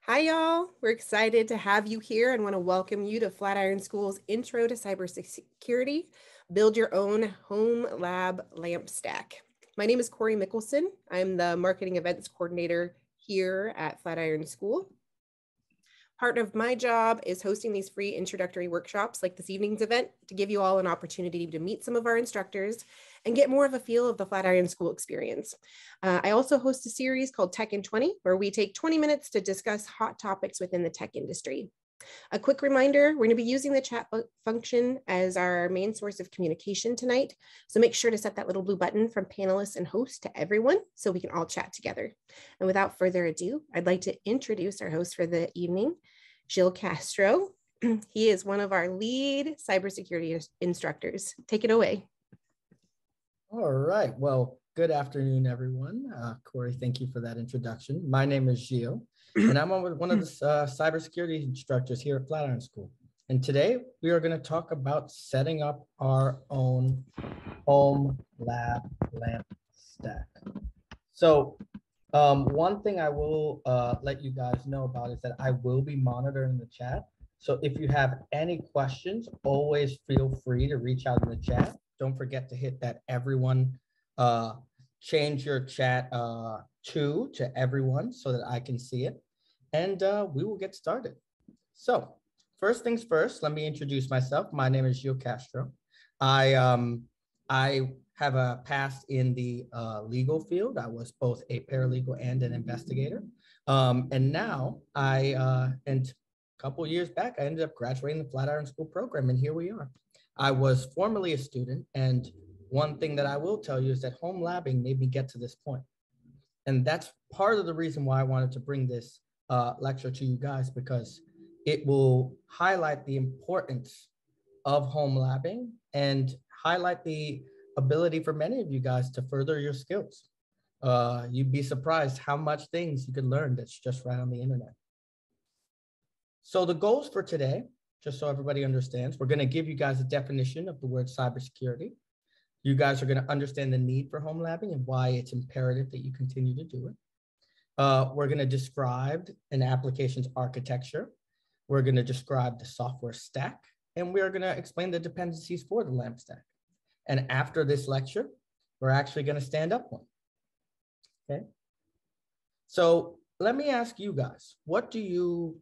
Hi, y'all. We're excited to have you here and want to welcome you to Flatiron School's Intro to Cybersecurity, Build Your Own Home Lab Lamp Stack. My name is Corey Mickelson. I'm the Marketing Events Coordinator here at Flatiron School. Part of my job is hosting these free introductory workshops like this evening's event to give you all an opportunity to meet some of our instructors and get more of a feel of the Flatiron School experience. I also host a series called Tech in 20, where we take 20 minutes to discuss hot topics within the tech industry. A quick reminder, we're going to be using the chat function as our main source of communication tonight. So make sure to set that little blue button from panelists and hosts to everyone so we can all chat together. And without further ado, I'd like to introduce our host for the evening, Gil Castro. He is one of our lead cybersecurity instructors. Take it away. All right. Well, good afternoon, everyone. Corey, thank you for that introduction. My name is Gio, and I'm one of the cybersecurity instructors here at Flatiron School. And today we are going to talk about setting up our own home lab lamp stack. So one thing I will let you guys know about is that I will be monitoring the chat. So if you have any questions, always feel free to reach out in the chat. Don't forget to hit that everyone, change your chat to everyone so that I can see it. And we will get started. So first things first, let me introduce myself. My name is Gio Castro. I have a past in the legal field. I was both a paralegal and an investigator. And now and a couple of years back, I ended up graduating the Flatiron School program, and here we are. I was formerly a student, and one thing that I will tell you is that home labbing made me get to this point. And that's part of the reason why I wanted to bring this lecture to you guys, because it will highlight the importance of home labbing and highlight the ability for many of you guys to further your skills. You'd be surprised how much things you can learn that's just right on the internet. So the goals for today, just so everybody understands, we're going to give you guys a definition of the word cybersecurity. You guys are going to understand the need for home labbing and why it's imperative that you continue to do it. We're going to describe an application's architecture. We're going to describe the software stack, and we're going to explain the dependencies for the lamp stack. And after this lecture, we're actually going to stand up one. Okay. So let me ask you guys,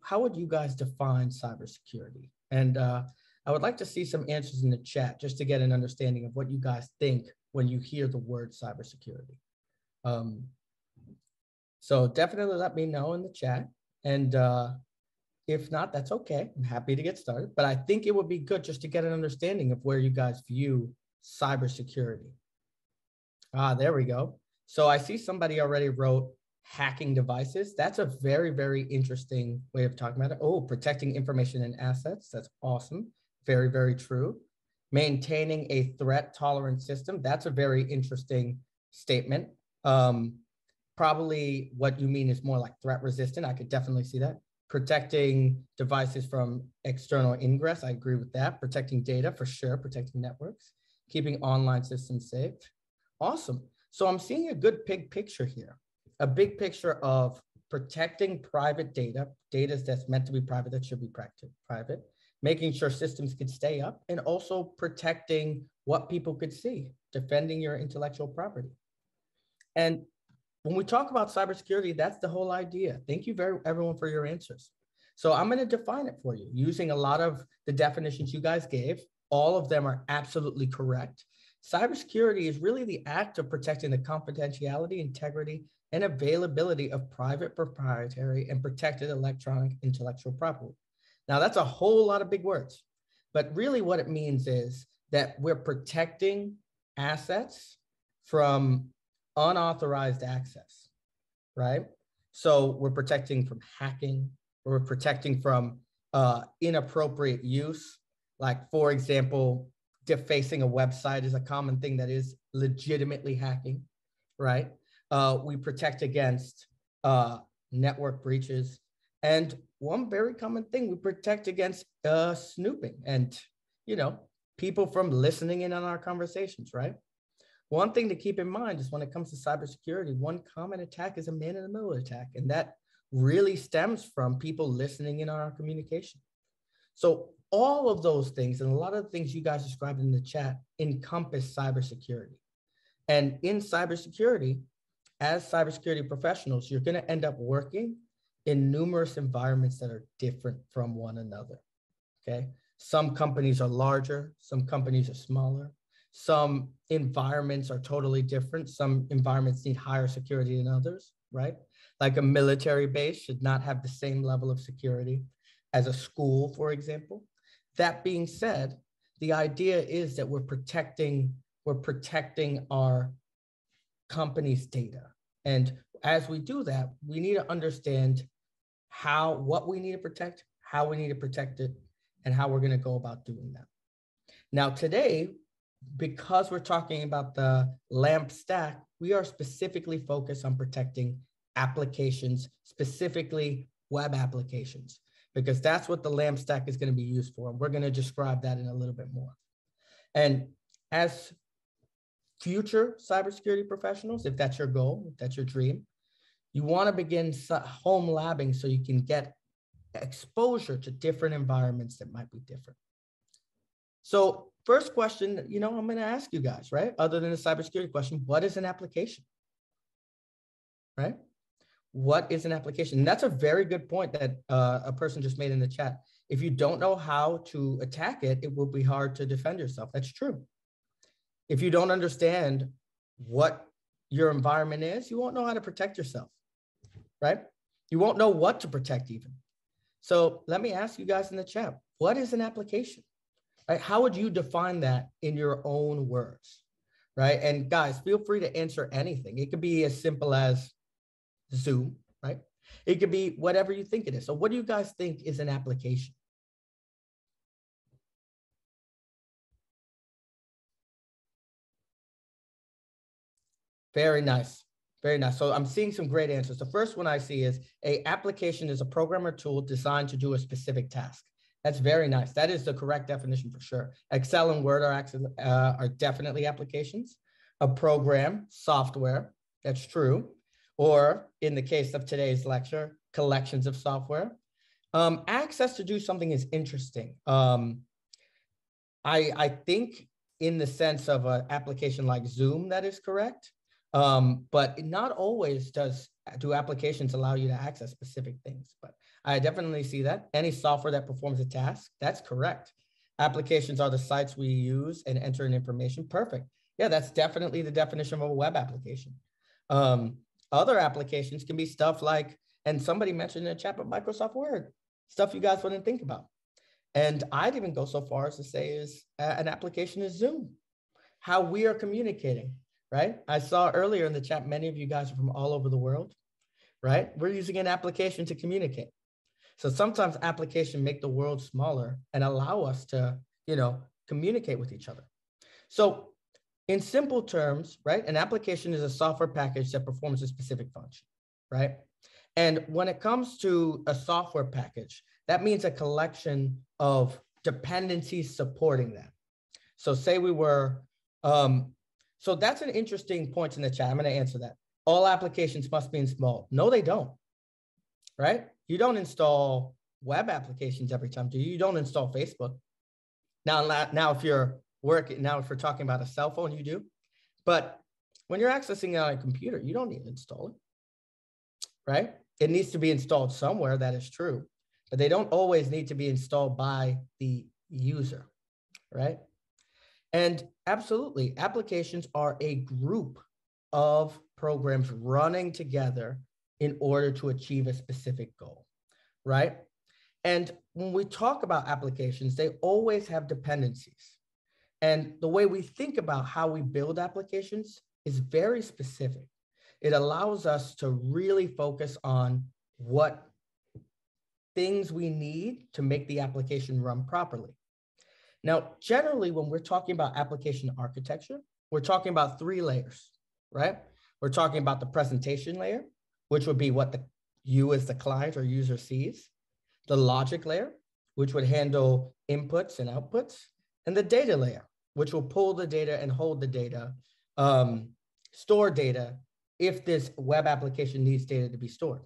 how would you guys define cybersecurity? And I would like to see some answers in the chat just to get an understanding of what you guys think when you hear the word cybersecurity. So definitely let me know in the chat. And if not, that's okay. I'm happy to get started. But I think it would be good just to get an understanding of where you guys view cybersecurity. There we go. So I see somebody already wrote hacking devices. That's a very, very interesting way of talking about it. Oh, protecting information and assets. That's awesome. Very, very true. Maintaining a threat tolerant system. That's a very interesting statement. Probably what you mean is more like threat resistant. I could definitely see that. Protecting devices from external ingress. I agree with that. Protecting data for sure. Protecting networks. Keeping online systems safe. Awesome. So I'm seeing a good big picture here. A big picture of protecting private data that's meant to be private, that should be private, making sure systems could stay up, and also protecting what people could see, defending your intellectual property. And when we talk about cybersecurity, that's the whole idea. Thank you everyone for your answers. So I'm going to define it for you using a lot of the definitions you guys gave. All of them are absolutely correct. Cybersecurity is really the act of protecting the confidentiality, integrity, and availability of private, proprietary, and protected electronic intellectual property. Now, that's a whole lot of big words, but really what it means is that we're protecting assets from unauthorized access, right? So we're protecting from hacking, we're protecting from inappropriate use. Like, for example, defacing a website is a common thing that is legitimately hacking, right? We protect against network breaches. And one very common thing, we protect against snooping and, people from listening in on our conversations, right? One thing to keep in mind is when it comes to cybersecurity, one common attack is a man-in-the-middle attack. And that really stems from people listening in on our communication. So all of those things and a lot of the things you guys described in the chat encompass cybersecurity. And in cybersecurity, as cybersecurity professionals, you're going to end up working in numerous environments that are different from one another. Okay. Some companies are larger, some companies are smaller. Some environments are totally different. Some environments need higher security than others, right? Like a military base should not have the same level of security as a school, for example. That being said, the idea is that we're protecting our company's data. And as we do that, we need to understand what we need to protect, how we need to protect it, and how we're going to go about doing that. Now, today, because we're talking about the LAMP stack, we are specifically focused on protecting applications, specifically web applications, because that's what the LAMP stack is going to be used for. And we're going to describe that in a little bit more. And as future cybersecurity professionals, if that's your goal, if that's your dream, you want to begin home labbing so you can get exposure to different environments that might be different. So first question, I'm going to ask you guys, right? Other than the cybersecurity question, what is an application, right? What is an application? And that's a very good point that a person just made in the chat. If you don't know how to attack it, it will be hard to defend yourself. That's true. If you don't understand what your environment is, you won't know how to protect yourself, right? You won't know what to protect even. So let me ask you guys in the chat, what is an application? Right? How would you define that in your own words, right? And guys, feel free to answer anything. It could be as simple as Zoom, right? It could be whatever you think it is. So what do you guys think is an application? Very nice. Very nice. So I'm seeing some great answers. The first one I see is a application is a program or tool designed to do a specific task. That's very nice. That is the correct definition for sure. Excel and Word are definitely applications. A program, software, that's true. Or in the case of today's lecture, collections of software. Access to do something is interesting. I think in the sense of an application like Zoom, that is correct. But not always do applications allow you to access specific things, but I definitely see that. Any software that performs a task, that's correct. Applications are the sites we use and enter in information. Perfect. Yeah, that's definitely the definition of a web application. Other applications can be stuff like, and somebody mentioned in the chat, but Microsoft Word, stuff you guys wouldn't think about. And I'd even go so far as to say is an application is Zoom, how we are communicating. Right? I saw earlier in the chat, many of you guys are from all over the world, right? We're using an application to communicate. So sometimes applications make the world smaller and allow us to, communicate with each other. So in simple terms, right? An application is a software package that performs a specific function, right? And when it comes to a software package, that means a collection of dependencies supporting that. So say we were, so that's an interesting point in the chat. I'm going to answer that. All applications must be installed. No, they don't, right? You don't install web applications every time, do you? You don't install Facebook. Now if you're talking about a cell phone, you do. But when you're accessing it on a computer, you don't need to install it, right? It needs to be installed somewhere, that is true. But they don't always need to be installed by the user, right? And absolutely, applications are a group of programs running together in order to achieve a specific goal, right? And when we talk about applications, they always have dependencies. And the way we think about how we build applications is very specific. It allows us to really focus on what things we need to make the application run properly. Now, generally, when we're talking about application architecture, we're talking about 3 layers, right? We're talking about the presentation layer, which would be what you as the client or user sees, the logic layer, which would handle inputs and outputs, and the data layer, which will pull the data and hold the data, store data if this web application needs data to be stored.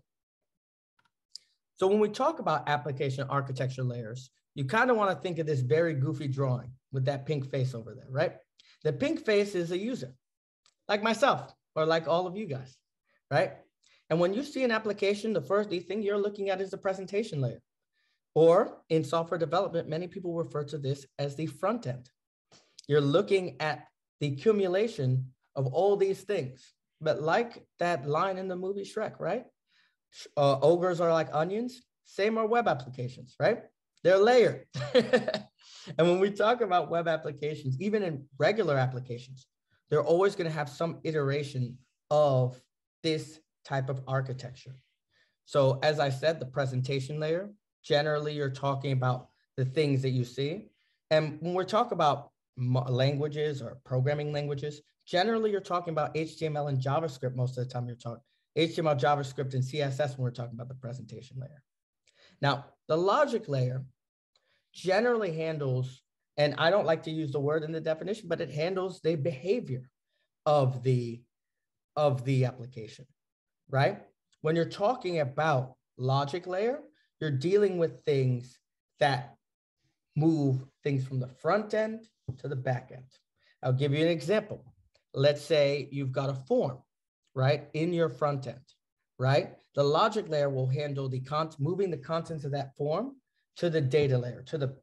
So when we talk about application architecture layers, you kind of want to think of this very goofy drawing with that pink face over there, right? The pink face is a user, like myself, or like all of you guys, right? And when you see an application, the first thing you're looking at is the presentation layer. Or in software development, many people refer to this as the front end. You're looking at the accumulation of all these things. But like that line in the movie Shrek, right? Ogres are like onions, same are web applications, right? They're layered. And when we talk about web applications, even in regular applications, they're always going to have some iteration of this type of architecture. So as I said, the presentation layer, generally you're talking about the things that you see. And when we're talking about languages or programming languages, generally you're talking about HTML and JavaScript most of the time. You're talking HTML, JavaScript, and CSS when we're talking about the presentation layer. Now, the logic layer generally handles, and I don't like to use the word in the definition, but it handles the behavior of the application, right? When you're talking about logic layer, you're dealing with things that move things from the front end to the back end. I'll give you an example. Let's say you've got a form, right, in your front end, right? The logic layer will handle the moving the contents of that form to the data layer, to the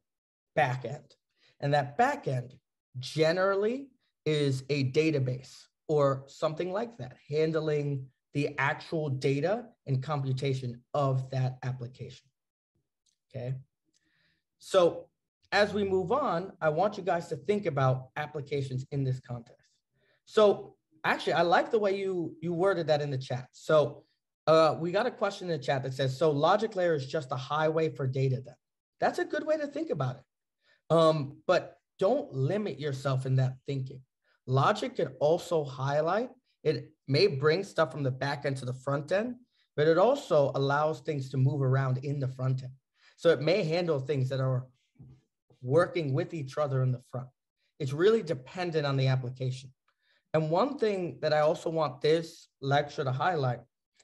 back end. And that back end generally is a database or something like that, handling the actual data and computation of that application, okay? So as we move on, I want you guys to think about applications in this context. So actually, I like the way you worded that in the chat. So we got a question in the chat that says, so logic layer is just a highway for data then. That's a good way to think about it. But don't limit yourself in that thinking. Logic can also highlight, it may bring stuff from the back end to the front end, but it also allows things to move around in the front end. So it may handle things that are working with each other in the front. It's really dependent on the application. And one thing that I also want this lecture to highlight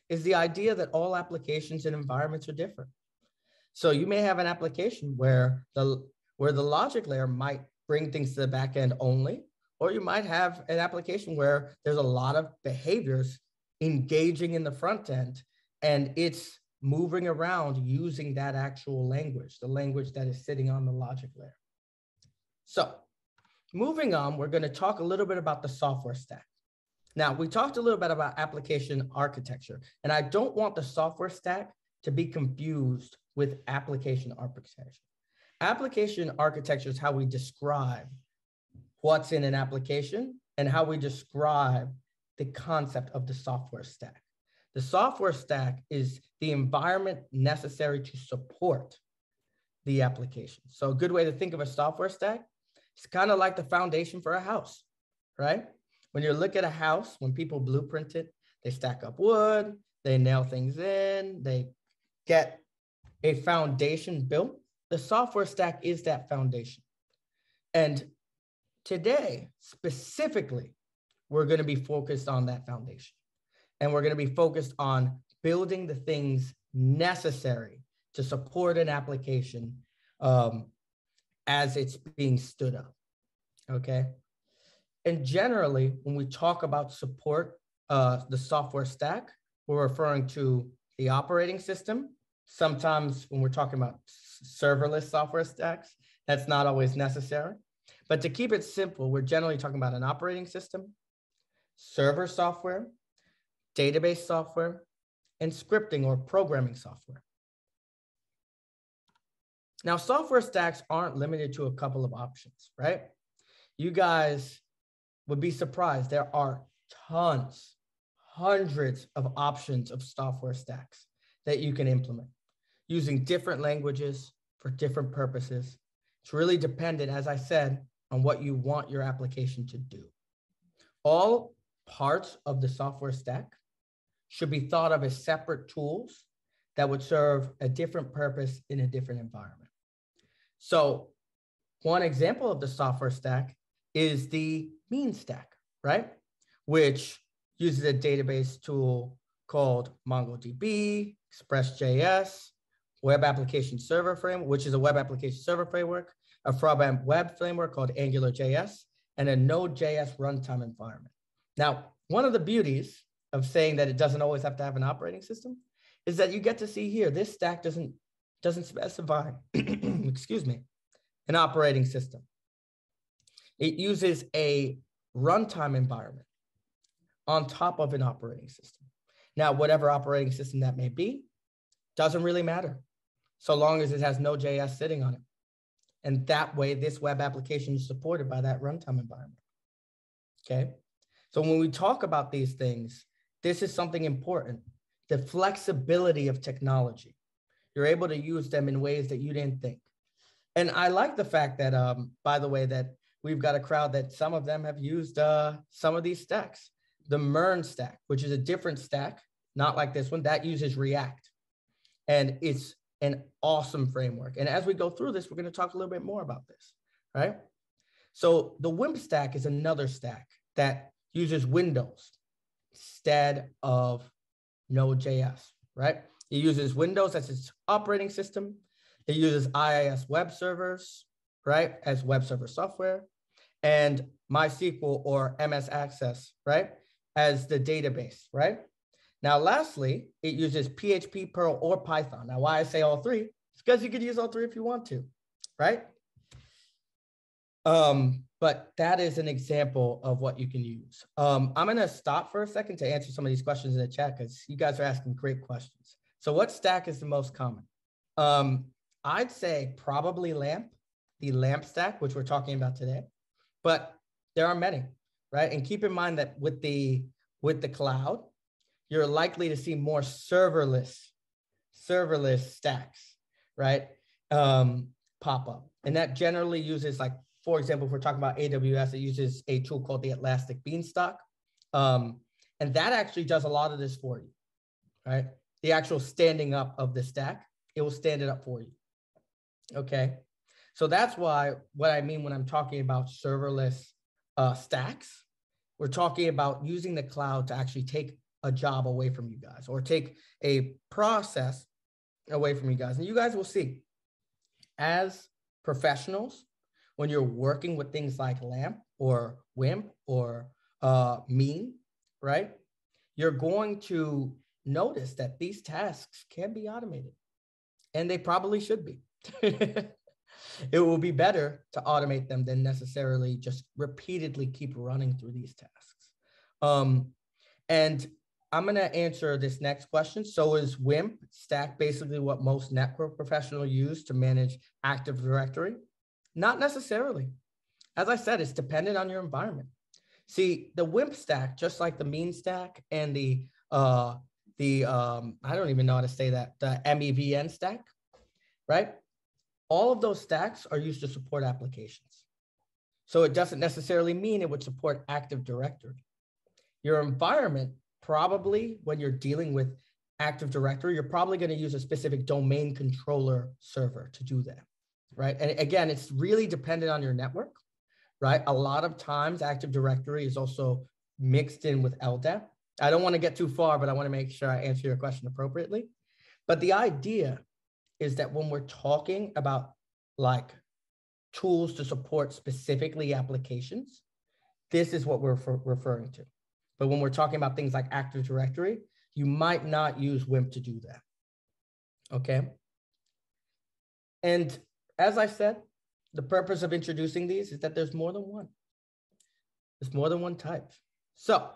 is the idea that all applications and environments are different. So you may have an application where the logic layer might bring things to the back end only, or you might have an application where there's a lot of behaviors engaging in the front end and it's moving around using that actual language, the language that is sitting on the logic layer. So moving on, we're going to talk a little bit about the software stack. Now, we talked a little bit about application architecture, and I don't want the software stack to be confused with application architecture. Application architecture is how we describe what's in an application and how we describe the concept of the software stack. The software stack is the environment necessary to support the application. So a good way to think of a software stack, it's kind of like the foundation for a house, right? When you look at a house, when people blueprint it, they stack up wood, they nail things in, they get a foundation built. The software stack is that foundation. And today, specifically, we're going to be focused on that foundation. And we're going to be focused on building the things necessary to support an application as it's being stood up, okay? And generally, when we talk about support, the software stack, we're referring to the operating system. Sometimes when we're talking about serverless software stacks, that's not always necessary. But to keep it simple, we're generally talking about an operating system, server software, database software, and scripting or programming software. Now, software stacks aren't limited to a couple of options, right? You guys would be surprised. There are tons, hundreds of options of software stacks that you can implement using different languages for different purposes. It's really dependent, as I said, on what you want your application to do. All parts of the software stack should be thought of as separate tools that would serve a different purpose in a different environment. So one example of the software stack is the mean stack, right? Which uses a database tool called MongoDB, Express.js, web application server framework, which is a web application server framework, a front-end web framework called AngularJS, and a Node.js runtime environment. Now, one of the beauties of saying that it doesn't always have to have an operating system is that you get to see here, this stack doesn't specify, excuse me, an operating system. It uses a runtime environment on top of an operating system. Now, whatever operating system that may be, doesn't really matter, so long as it has Node.js sitting on it. And that way, this web application is supported by that runtime environment, okay? So when we talk about these things, this is something important, the flexibility of technology. You're able to use them in ways that you didn't think. And I like the fact that, by the way, that we've got a crowd that some of them have used some of these stacks. The MERN stack, which is a different stack, not like this one, that uses React. And it's an awesome framework. And as we go through this, we're going to talk a little bit more about this, right? So the WIMP stack is another stack that uses Windows instead of Node.js, right? It uses Windows as its operating system. It uses IIS web servers, right, as web server software, and MySQL or MS Access, right, as the database, right? Now, lastly, it uses PHP, Perl, or Python. Now, why I say all three? It's because you could use all three if you want to, right? But that is an example of what you can use. I'm going to stop for a second to answer some of these questions in the chat because you guys are asking great questions. So what stack is the most common? I'd say probably LAMP, the LAMP stack, which we're talking about today. But there are many, right? And keep in mind that with the cloud, you're likely to see more serverless stacks, right? Pop up. And that generally uses, like, for example, if we're talking about AWS, it uses a tool called the Elastic Beanstalk. And that actually does a lot of this for you, right? The actual standing up of the stack, it will stand it up for you, okay? So that's why what I mean when I'm talking about serverless stacks, we're talking about using the cloud to actually take a job away from you guys or take a process away from you guys. And you guys will see, as professionals, when you're working with things like LAMP or WIMP or MEAN, right? You're going to notice that these tasks can be automated, and they probably should be. It will be better to automate them than necessarily just repeatedly keep running through these tasks. And I'm going to answer this next question. So is WIMP stack basically what most network professionals use to manage Active Directory? Not necessarily. As I said, it's dependent on your environment. See, the WIMP stack, just like the MEAN stack and the I don't even know how to say that, the MEVN stack, right? All of those stacks are used to support applications. So it doesn't necessarily mean it would support Active Directory. Your environment, probably when you're dealing with Active Directory, you're probably going to use a specific domain controller server to do that, right? And again, it's really dependent on your network, right? A lot of times Active Directory is also mixed in with LDAP. I don't want to get too far, but I want to make sure I answer your question appropriately. But the idea is that when we're talking about like tools to support specifically applications, this is what we're referring to. But when we're talking about things like Active Directory, you might not use WIMP to do that, okay? And as I said, the purpose of introducing these is that there's more than one. There's more than one type. So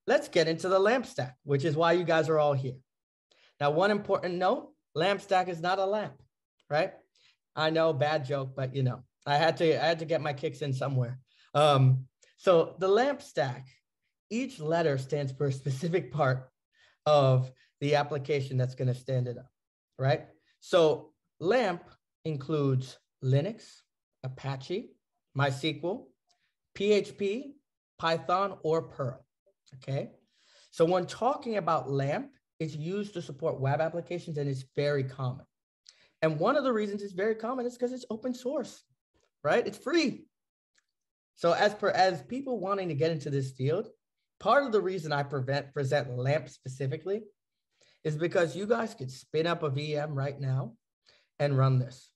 let's get into the LAMP stack, which is why you guys are all here. Now, one important note, LAMP stack is not a lamp, right? I know, bad joke, but you know, I had to get my kicks in somewhere. So the LAMP stack, each letter stands for a specific part of the application that's going to stand it up, right? So LAMP includes Linux, Apache, MySQL, PHP, Python, or Perl, okay? So when talking about LAMP, it's used to support web applications, and it's very common. And one of the reasons it's very common is because it's open source, right? It's free. So as people wanting to get into this field, part of the reason I present LAMP specifically is because you guys could spin up a VM right now and run this.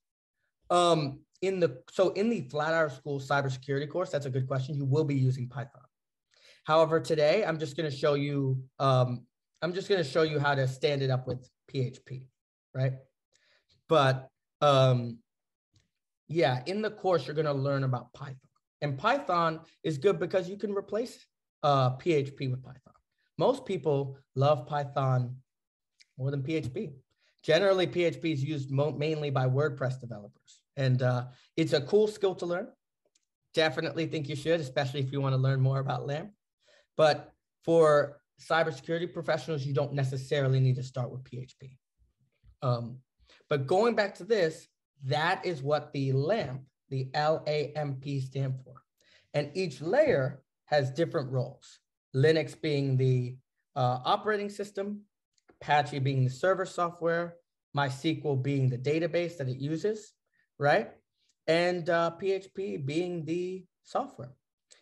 In the Flatiron School cybersecurity course, that's a good question. You will be using Python. However, today I'm just going to show you how to stand it up with PHP, right? But yeah, in the course you're going to learn about Python, and Python is good because you can replace PHP with Python. Most people love Python more than PHP. Generally, PHP is used mainly by WordPress developers, and it's a cool skill to learn. Definitely think you should, especially if you want to learn more about LAMP. But for cybersecurity professionals, you don't necessarily need to start with PHP. But going back to this, that is what the LAMP, the LAMP stand for. And each layer has different roles. Linux being the operating system, Apache being the server software, MySQL being the database that it uses, right? And PHP being the software.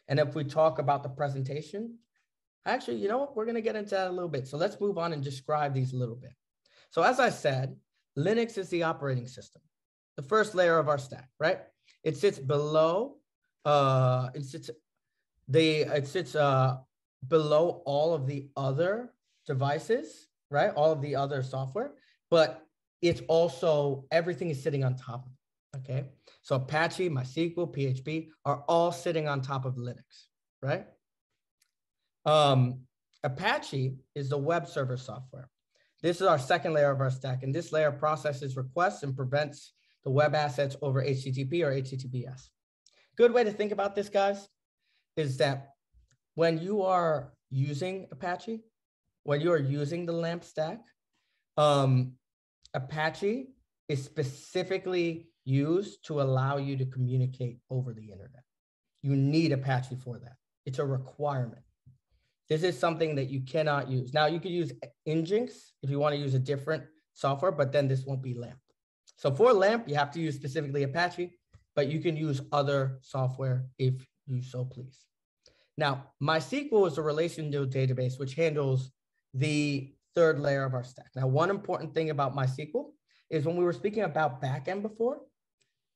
And if we talk about the presentation, actually, you know what? We're going to get into that a little bit. So let's move on and describe these a little bit. So as I said, Linux is the operating system, the first layer of our stack, right? It sits below, below all of the other devices, right? All of the other software, but it's also, everything is sitting on top of it, okay? So Apache, MySQL, PHP are all sitting on top of Linux, right? Apache is the web server software. This is our second layer of our stack, and this layer processes requests and prevents the web assets over HTTP or HTTPS. Good way to think about this, guys, is that when you are using Apache, when you are using the LAMP stack, Apache is specifically used to allow you to communicate over the internet. You need Apache for that. It's a requirement. This is something that you cannot use. Now, you could use Nginx if you want to use a different software, but then this won't be LAMP. So for LAMP, you have to use specifically Apache, but you can use other software if you so please. Now, MySQL is a relational database which handles the third layer of our stack. Now, one important thing about MySQL is when we were speaking about backend before,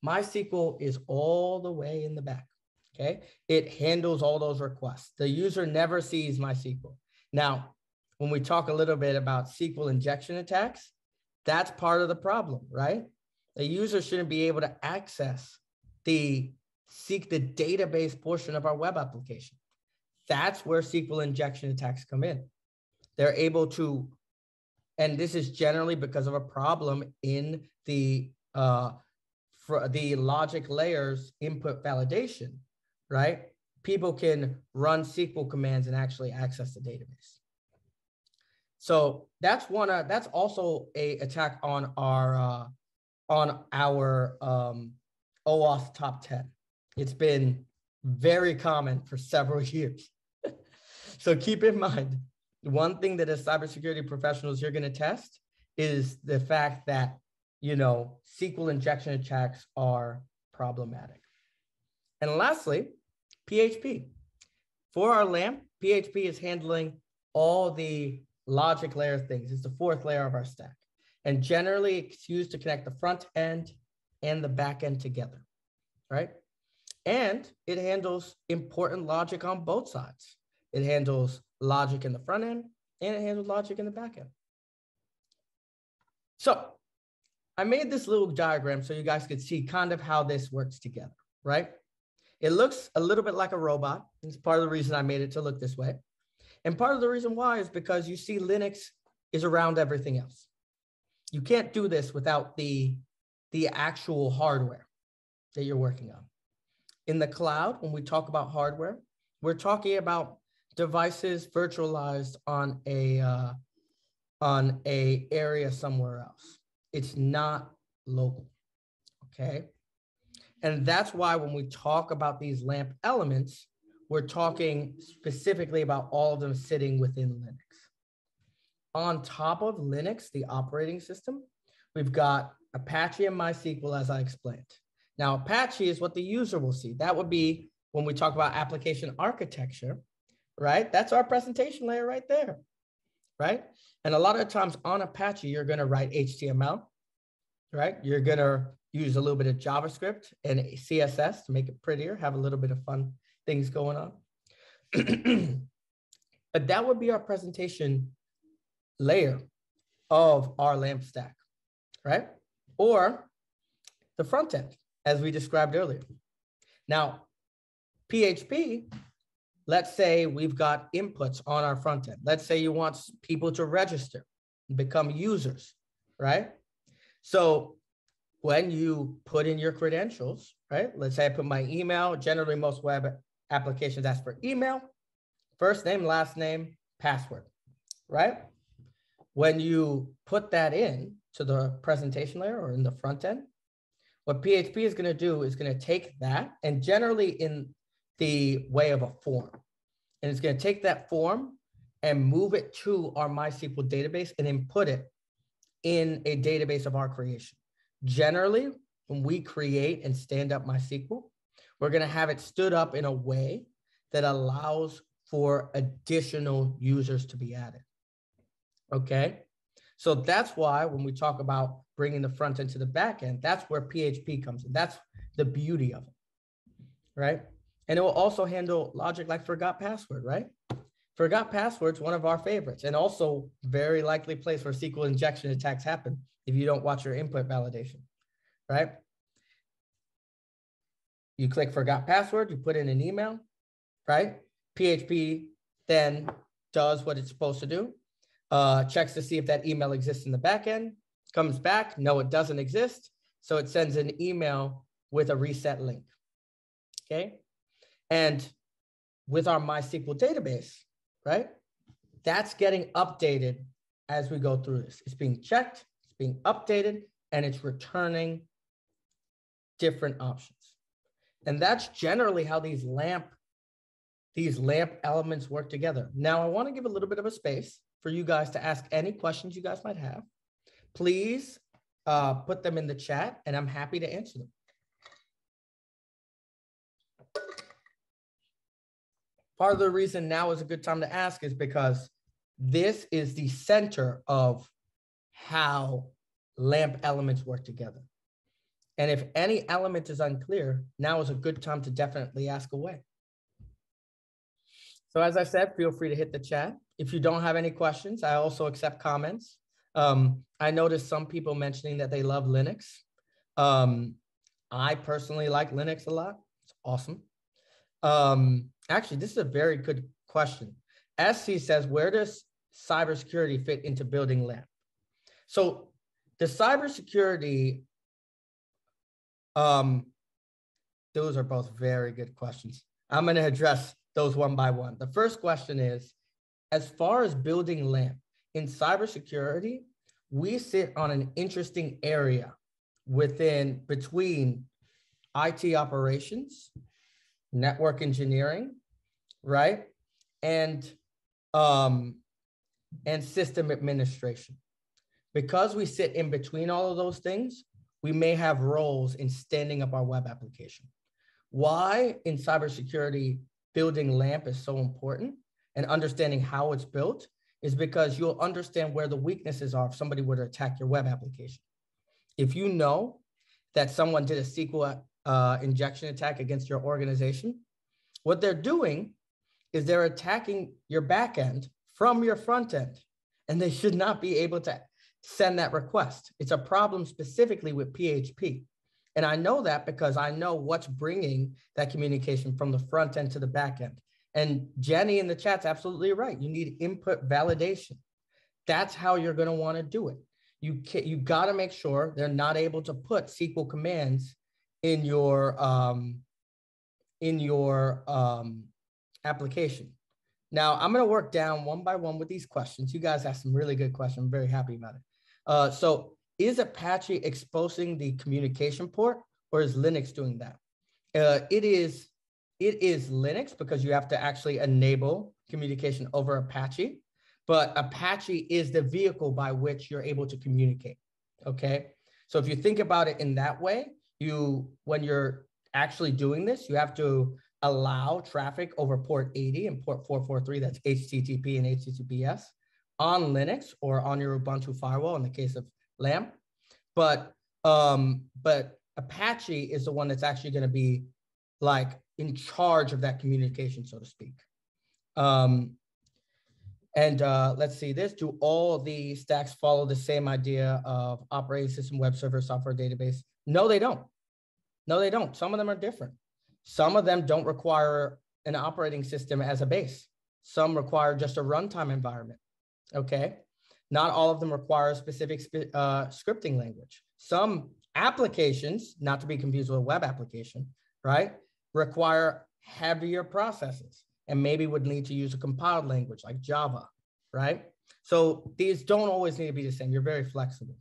MySQL is all the way in the back. Okay, it handles all those requests. The user never sees MySQL. Now, when we talk a little bit about SQL injection attacks, that's part of the problem, right? The user shouldn't be able to access the database portion of our web application. That's where SQL injection attacks come in. They're able to, and this is generally because of a problem in the logic layers input validation, right? People can run SQL commands and actually access the database. So that's that's also a attack on our OAuth top 10. It's been very common for several years. So keep in mind, one thing that as cybersecurity professionals you're going to test is the fact that, you know, SQL injection attacks are problematic. And lastly, PHP. For our LAMP, PHP is handling all the logic layer things. It's the fourth layer of our stack. And generally, it's used to connect the front end and the back end together, right? And it handles important logic on both sides. It handles logic in the front end, and it handles logic in the back end. So I made this little diagram so you guys could see kind of how this works together, right? It looks a little bit like a robot. It's part of the reason I made it to look this way. And part of the reason why is because you see Linux is around everything else. You can't do this without the actual hardware that you're working on. In the cloud, when we talk about hardware, we're talking about devices virtualized on a area somewhere else. It's not local, okay? And that's why when we talk about these LAMP elements, we're talking specifically about all of them sitting within Linux. On top of Linux, the operating system, we've got Apache and MySQL, as I explained. Now, Apache is what the user will see. That would be when we talk about application architecture, right? That's our presentation layer right there, right? And a lot of times on Apache, you're going to write HTML, right? You're going to use a little bit of JavaScript and CSS to make it prettier, have a little bit of fun things going on. But that would be our presentation layer of our LAMP stack, right? Or the front end, as we described earlier. Now, PHP, let's say we've got inputs on our front end. Let's say you want people to register, become users, right? So when you put in your credentials, right? Let's say I put my email. Generally, most web applications ask for email, first name, last name, password, right? When you put that in to the presentation layer or in the front end, what PHP is going to do is going to take that, and generally in the way of a form, and it's going to take that form and move it to our MySQL database and input it in a database of our creation. Generally, when we create and stand up MySQL, we're going to have it stood up in a way that allows for additional users to be added. Okay, so that's why when we talk about bringing the front end to the back end, that's where PHP comes in. That's the beauty of it, right? And it will also handle logic like forgot password, right? Forgot password's one of our favorites, and also very likely place where SQL injection attacks happen if you don't watch your input validation, right? You click forgot password, you put in an email, right? PHP then does what it's supposed to do, checks to see if that email exists in the backend, comes back, no, it doesn't exist. So it sends an email with a reset link, okay? And with our MySQL database, right? That's getting updated as we go through this. It's being checked, it's being updated, and it's returning different options. And that's generally how these LAMP elements work together. Now, I want to give a little bit of a space for you guys to ask any questions you guys might have. Please put them in the chat, and I'm happy to answer them. Part of the reason now is a good time to ask is because this is the center of how LAMP elements work together. And if any element is unclear, now is a good time to definitely ask away. So as I said, feel free to hit the chat. If you don't have any questions, I also accept comments. I noticed some people mentioning that they love Linux. I personally like Linux a lot. It's awesome. Actually, this is a very good question. SC says, where does cybersecurity fit into building LAMP? So the cybersecurity, those are both very good questions. I'm going to address those one by one. The first question is, as far as building LAMP, in cybersecurity, we sit on an interesting area between IT operations, network engineering, right? And system administration. Because we sit in between all of those things, we may have roles in standing up our web application. Why in cybersecurity building LAMP is so important and understanding how it's built is because you'll understand where the weaknesses are if somebody were to attack your web application. If you know that someone did a SQL injection attack against your organization, what they're doing is they're attacking your backend from your front end, and they should not be able to send that request. It's a problem specifically with PHP. And I know that because I know what's bringing that communication from the front end to the back end. And Jenny in the chat's absolutely right. You need input validation. That's how you're going to want to do it. You got to make sure they're not able to put SQL commands in your application. Now, I'm going to work down one by one with these questions. You guys asked some really good questions. I'm very happy about it. So is Apache exposing the communication port, or is Linux doing that? It is Linux because you have to actually enable communication over Apache, but Apache is the vehicle by which you're able to communicate, okay? So if you think about it in that way, when you're actually doing this, you have to allow traffic over port 80 and port 443, that's HTTP and HTTPS, on Linux or on your Ubuntu firewall in the case of LAMP. But Apache is the one that's actually going to be like in charge of that communication, so to speak. Let's see this. Do all the stacks follow the same idea of operating system, web server, software database? No, they don't. No, they don't. Some of them are different. Some of them don't require an operating system as a base. Some require just a runtime environment, okay? Not all of them require a specific scripting language. Some applications, not to be confused with a web application, right, require heavier processes and maybe would need to use a compiled language like Java, right? So these don't always need to be the same. You're very flexible.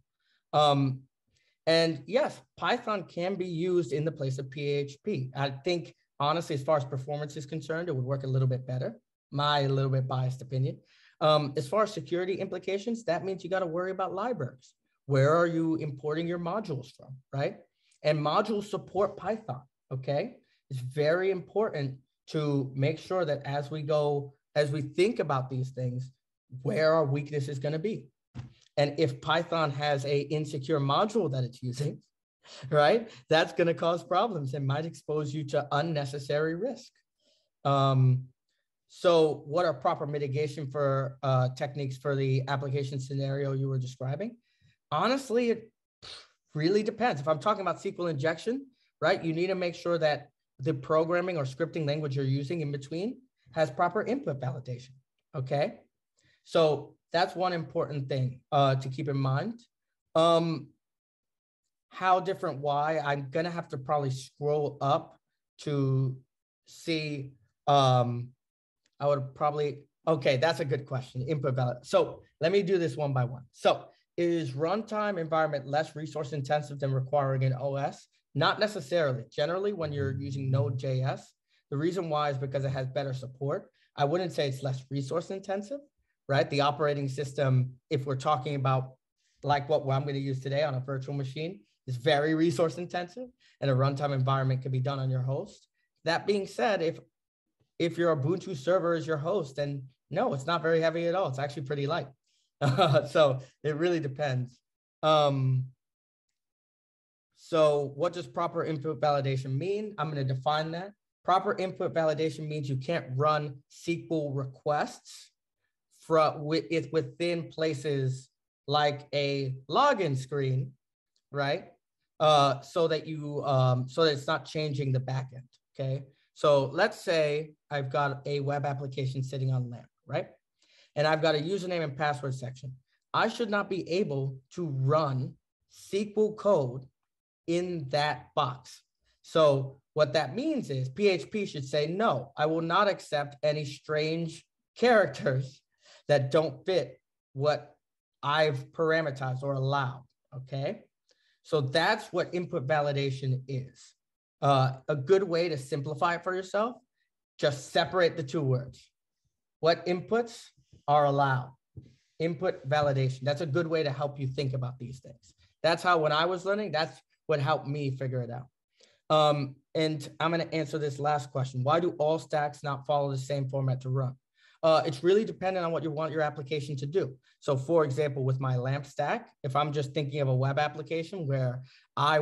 And yes, Python can be used in the place of PHP. I think, honestly, as far as performance is concerned, it would work a little bit better. My little bit biased opinion. As far as security implications, that means you got to worry about libraries. Where are you importing your modules from, right? And modules support Python, okay? It's very important to make sure that as we think about these things, where our weakness is going to be. And if Python has an insecure module that it's using, right, that's going to cause problems and might expose you to unnecessary risk. So what are proper mitigation for techniques for the application scenario you were describing? Honestly, it really depends. If I'm talking about SQL injection, right, you need to make sure that the programming or scripting language you're using in between has proper input validation, okay? So that's one important thing to keep in mind. How different, why? I'm gonna have to probably scroll up to see, I would probably, okay, that's a good question, input valid. So let me do this one by one. So is runtime environment less resource intensive than requiring an OS? Not necessarily. Generally, when you're using Node.js, the reason why is because it has better support. I wouldn't say it's less resource intensive, right? The operating system, if we're talking about like what I'm going to use today on a virtual machine, is very resource intensive, and a runtime environment can be done on your host. That being said, if your Ubuntu server is your host, then no, it's not very heavy at all. It's actually pretty light. So it really depends. So what does proper input validation mean? I'm going to define that. Proper input validation means you can't run SQL requests within places like a login screen, right? So that it's not changing the backend, okay? So let's say I've got a web application sitting on LAMP, right? And I've got a username and password section. I should not be able to run SQL code in that box. So what that means is PHP should say, no, I will not accept any strange characters that don't fit what I've parameterized or allowed, okay? So that's what input validation is. A good way to simplify it for yourself, just separate the two words. What inputs are allowed? Input validation. That's a good way to help you think about these things. That's how, when I was learning, that's what helped me figure it out. And I'm going to answer this last question. Why do all stacks not follow the same format to run? It's really dependent on what you want your application to do. So for example, with my LAMP stack, if I'm just thinking of a web application where I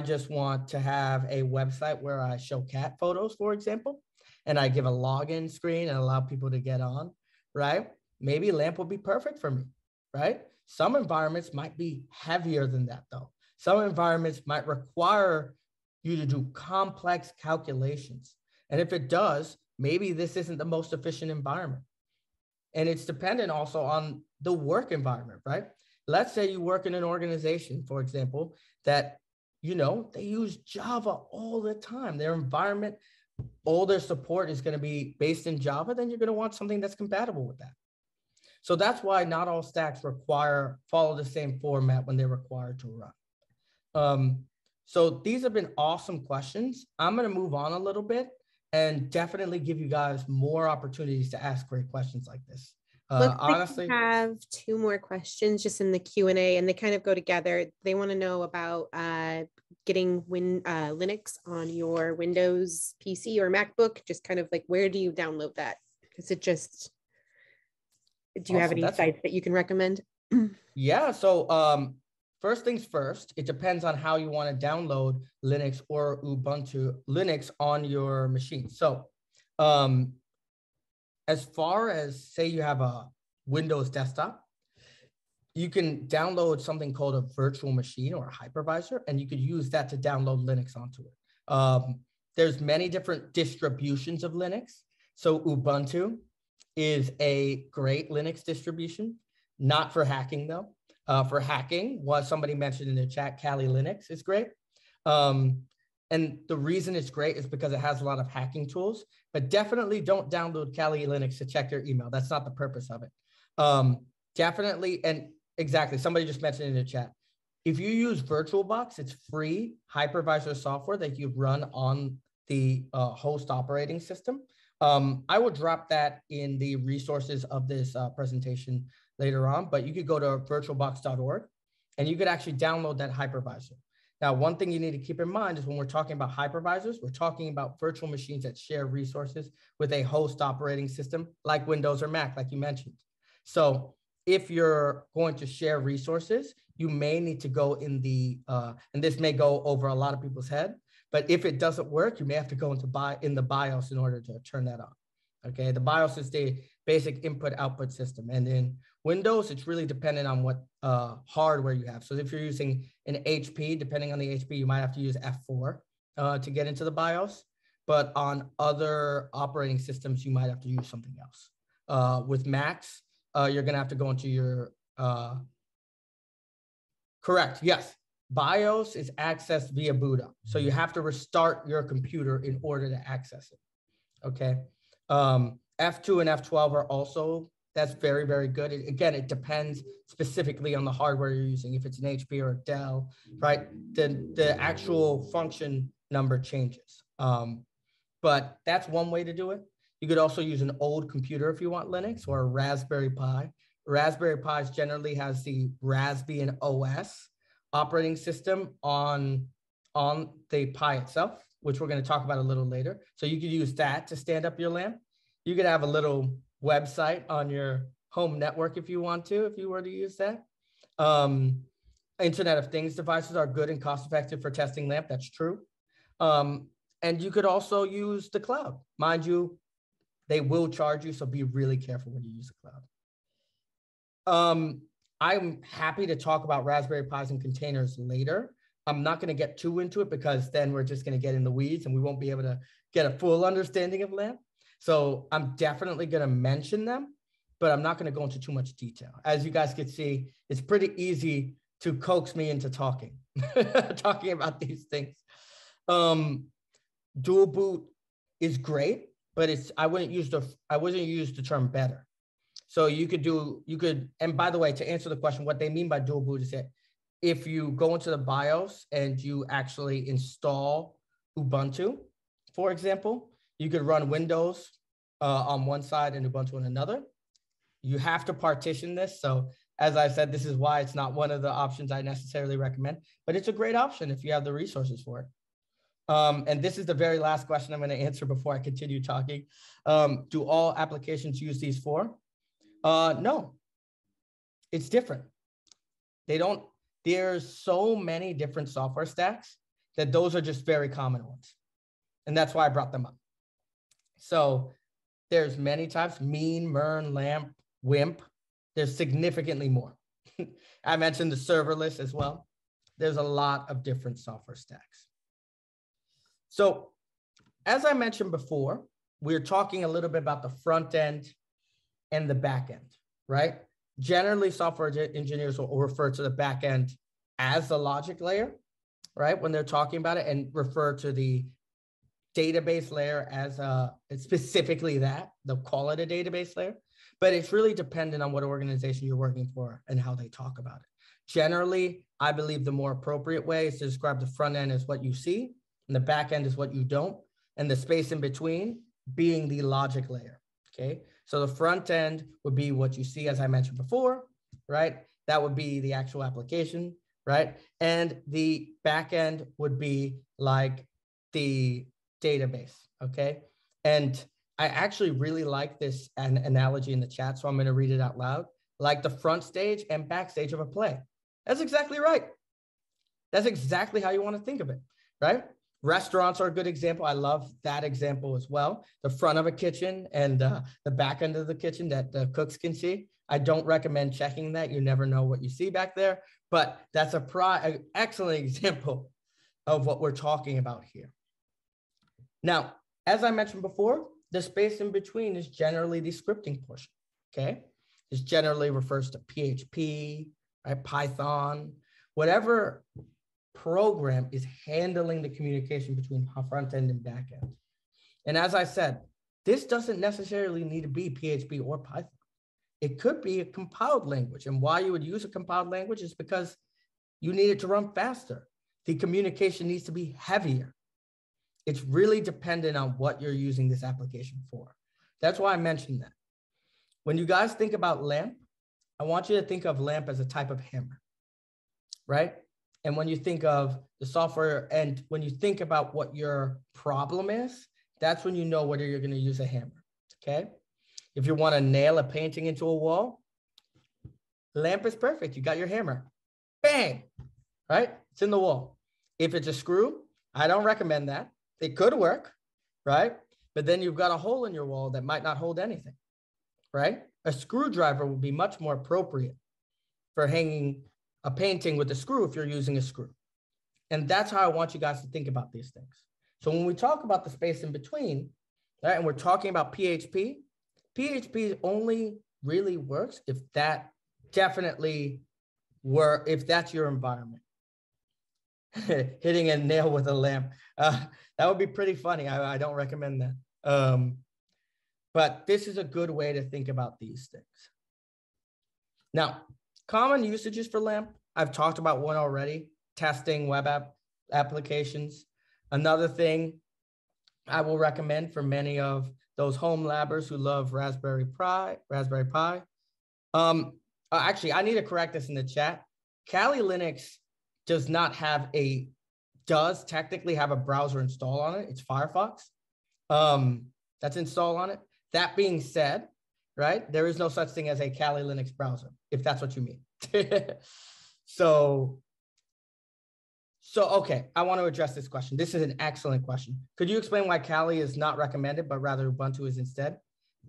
just want to have a website where I show cat photos, for example, and I give a login screen and allow people to get on, right? Maybe LAMP would be perfect for me, right? Some environments might be heavier than that though. Some environments might require you to do complex calculations. And if it does, maybe this isn't the most efficient environment. And it's dependent also on the work environment, right? Let's say you work in an organization, for example, that, you know, they use Java all the time. Their environment, all their support is going to be based in Java, then you're going to want something that's compatible with that. So that's why not all stacks follow the same format when they're required to run. So these have been awesome questions. I'm going to move on a little bit and definitely give you guys more opportunities to ask great questions like this. Honestly, I have two more questions just in the Q&A, and they kind of go together. They want to know about getting Linux on your Windows PC or MacBook. Just kind of like, where do you download that? Is it just Do you have any sites that you can recommend? Yeah. So first things first, it depends on how you want to download Linux or Ubuntu Linux on your machine. So as far as, say you have a Windows desktop, you can download something called a virtual machine or a hypervisor, and you could use that to download Linux onto it. There's many different distributions of Linux. So Ubuntu is a great Linux distribution, not for hacking though. For hacking, what somebody mentioned in the chat, Kali Linux is great. And the reason it's great is because it has a lot of hacking tools, but definitely don't download Kali Linux to check your email. That's not the purpose of it. Definitely, and exactly, somebody just mentioned in the chat, if you use VirtualBox, it's free hypervisor software that you run on the host operating system. I will drop that in the resources of this presentation later on, but you could go to virtualbox.org and you could actually download that hypervisor. Now, one thing you need to keep in mind is when we're talking about hypervisors, we're talking about virtual machines that share resources with a host operating system like Windows or Mac, like you mentioned. So if you're going to share resources, you may need to go in the, and this may go over a lot of people's head, but if it doesn't work, you may have to go in the BIOS in order to turn that on. Okay, the BIOS is the basic input-output system. And in Windows, it's really dependent on what hardware you have. So if you're using an HP, depending on the HP, you might have to use F4 to get into the BIOS. But on other operating systems, you might have to use something else. With Macs, you're going to have to go into your, correct, yes. BIOS is accessed via boot up. So you have to restart your computer in order to access it, okay? F2 and F12 are also, that's very, very good. Again, it depends specifically on the hardware you're using. If it's an HP or a Dell, right? Then the actual function number changes. But that's one way to do it. You could also use an old computer if you want Linux, or a Raspberry Pi. Raspberry Pi generally has the Raspbian OS operating system on the Pi itself, which we're going to talk about a little later. So you could use that to stand up your LAN. You could have a little website on your home network if you want to, if you were to use that. Internet of Things devices are good and cost effective for testing LAMP. That's true. And you could also use the cloud. Mind you, they will charge you, so be really careful when you use the cloud. I'm happy to talk about Raspberry Pis and containers later. I'm not going to get too into it because then we're just going to get in the weeds and we won't be able to get a full understanding of LAMP. So I'm definitely going to mention them, but I'm not going to go into too much detail. As you guys can see, it's pretty easy to coax me into talking about these things. Dual boot is great, but I wouldn't use the term better. So you could, and by the way, to answer the question, what they mean by dual boot is that if you go into the BIOS and you actually install Ubuntu, for example, you could run Windows on one side and Ubuntu on another. You have to partition this. So as I said, this is why it's not one of the options I necessarily recommend, but it's a great option if you have the resources for it. And this is the very last question I'm going to answer before I continue talking. Do all applications use these four? No, it's different. There's so many different software stacks that those are just very common ones. And that's why I brought them up. So there's many types: mean, MERN, LAMP, WIMP. There's significantly more. I mentioned the serverless as well. There's a lot of different software stacks. So as I mentioned before, we're talking a little bit about the front end and the back end, right? Generally, software engineers will refer to the back end as the logic layer, right? When they're talking about it, and refer to the database layer as specifically that, they'll call it a database layer, but it's really dependent on what organization you're working for and how they talk about it. Generally, I believe the more appropriate way is to describe the front end as what you see, and the back end is what you don't, and the space in between being the logic layer, okay? So the front end would be what you see, as I mentioned before, right? That would be the actual application, right? And the back end would be like the database, okay? And I actually really like this analogy in the chat, so I'm going to read it out loud. Like the front stage and backstage of a play. That's exactly right. That's exactly how you want to think of it, right? Restaurants are a good example. I love that example as well. The front of a kitchen and the back end of the kitchen that the cooks can see. I don't recommend checking that. You never know what you see back there, but that's an excellent example of what we're talking about here. Now, as I mentioned before, the space in between is generally the scripting portion, okay? This generally refers to PHP, right? Python, whatever program is handling the communication between front end and back end. And as I said, this doesn't necessarily need to be PHP or Python. It could be a compiled language. And why you would use a compiled language is because you need it to run faster. The communication needs to be heavier. It's really dependent on what you're using this application for. That's why I mentioned that. When you guys think about LAMP, I want you to think of LAMP as a type of hammer, right? And when you think of the software and when you think about what your problem is, that's when you know whether you're going to use a hammer, okay? If you want to nail a painting into a wall, LAMP is perfect. You got your hammer. Bang, right? It's in the wall. If it's a screw, I don't recommend that. It could work, right? But then you've got a hole in your wall that might not hold anything, right? A screwdriver would be much more appropriate for hanging a painting with a screw if you're using a screw. And that's how I want you guys to think about these things. So when we talk about the space in between, right, and we're talking about PHP, PHP only really works if that if that's your environment. Hitting a nail with a lamp. That would be pretty funny. I don't recommend that. But this is a good way to think about these things. Now, common usages for LAMP. I've talked about one already, testing web applications. Another thing I will recommend for many of those home labbers who love Raspberry Pi. Actually, I need to correct this in the chat. Kali Linux does technically have a browser installed on it. It's Firefox. That's installed on it. That being said, right, there is no such thing as a Kali Linux browser, if that's what you mean. So okay, I want to address this question. This is an excellent question. Could you explain why Kali is not recommended, but rather Ubuntu is instead?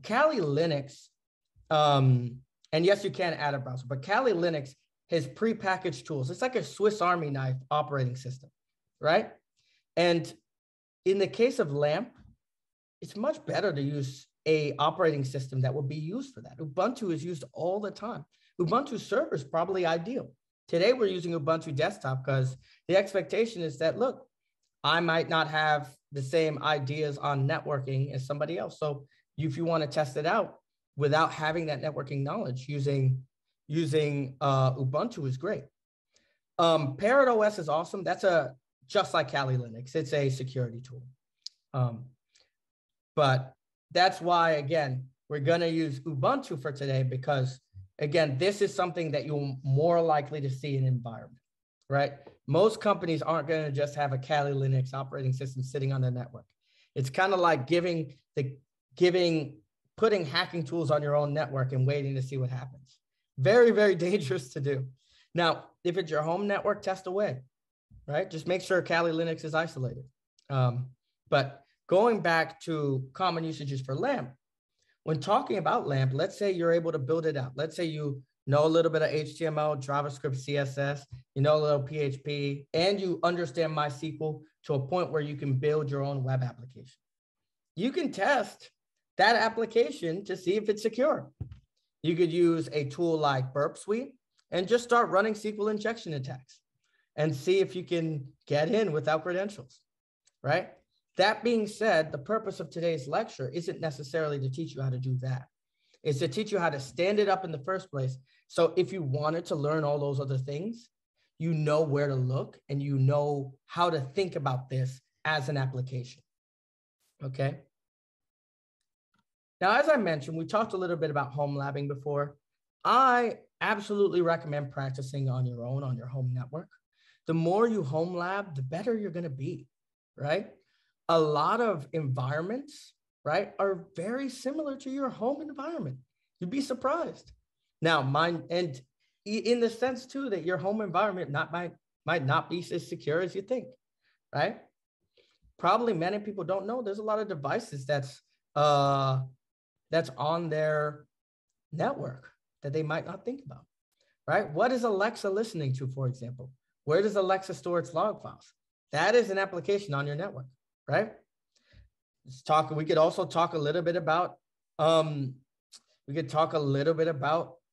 Kali Linux, and yes, you can add a browser, but Kali Linux has prepackaged tools. It's like a Swiss Army knife operating system, right? And in the case of LAMP, it's much better to use a operating system that will be used for that. Ubuntu is used all the time. Ubuntu server is probably ideal. Today, we're using Ubuntu desktop because the expectation is that, look, I might not have the same ideas on networking as somebody else. So if you want to test it out without having that networking knowledge, using Ubuntu is great. Parrot OS is awesome. That's just like Kali Linux. It's a security tool. But that's why, again, we're going to use Ubuntu for today because, again, this is something that you're more likely to see in environment, right? Most companies aren't going to just have a Kali Linux operating system sitting on the network. It's kind of like putting hacking tools on your own network and waiting to see what happens. Very, very dangerous to do. Now, if it's your home network, test away, right? Just make sure Kali Linux is isolated. But going back to common usages for LAMP, when talking about LAMP, let's say you're able to build it out. Let's say you know a little bit of HTML, JavaScript, CSS, you know a little PHP, and you understand MySQL to a point where you can build your own web application. You can test that application to see if it's secure. You could use a tool like Burp Suite and just start running SQL injection attacks and see if you can get in without credentials, right? That being said, the purpose of today's lecture isn't necessarily to teach you how to do that. It's to teach you how to stand it up in the first place. So if you wanted to learn all those other things, you know where to look and you know how to think about this as an application, okay? Now, as I mentioned, we talked a little bit about home labbing before. I absolutely recommend practicing on your own, on your home network. The more you home lab, the better you're going to be, right? A lot of environments right, are very similar to your home environment. You'd be surprised. Now, and in the sense too that your home environment might not be as secure as you think, right? Probably many people don't know there's a lot of devices that's on their network that they might not think about, right? What is Alexa listening to, for example? Where does Alexa store its log files? That is an application on your network, right? We could also talk a little bit about,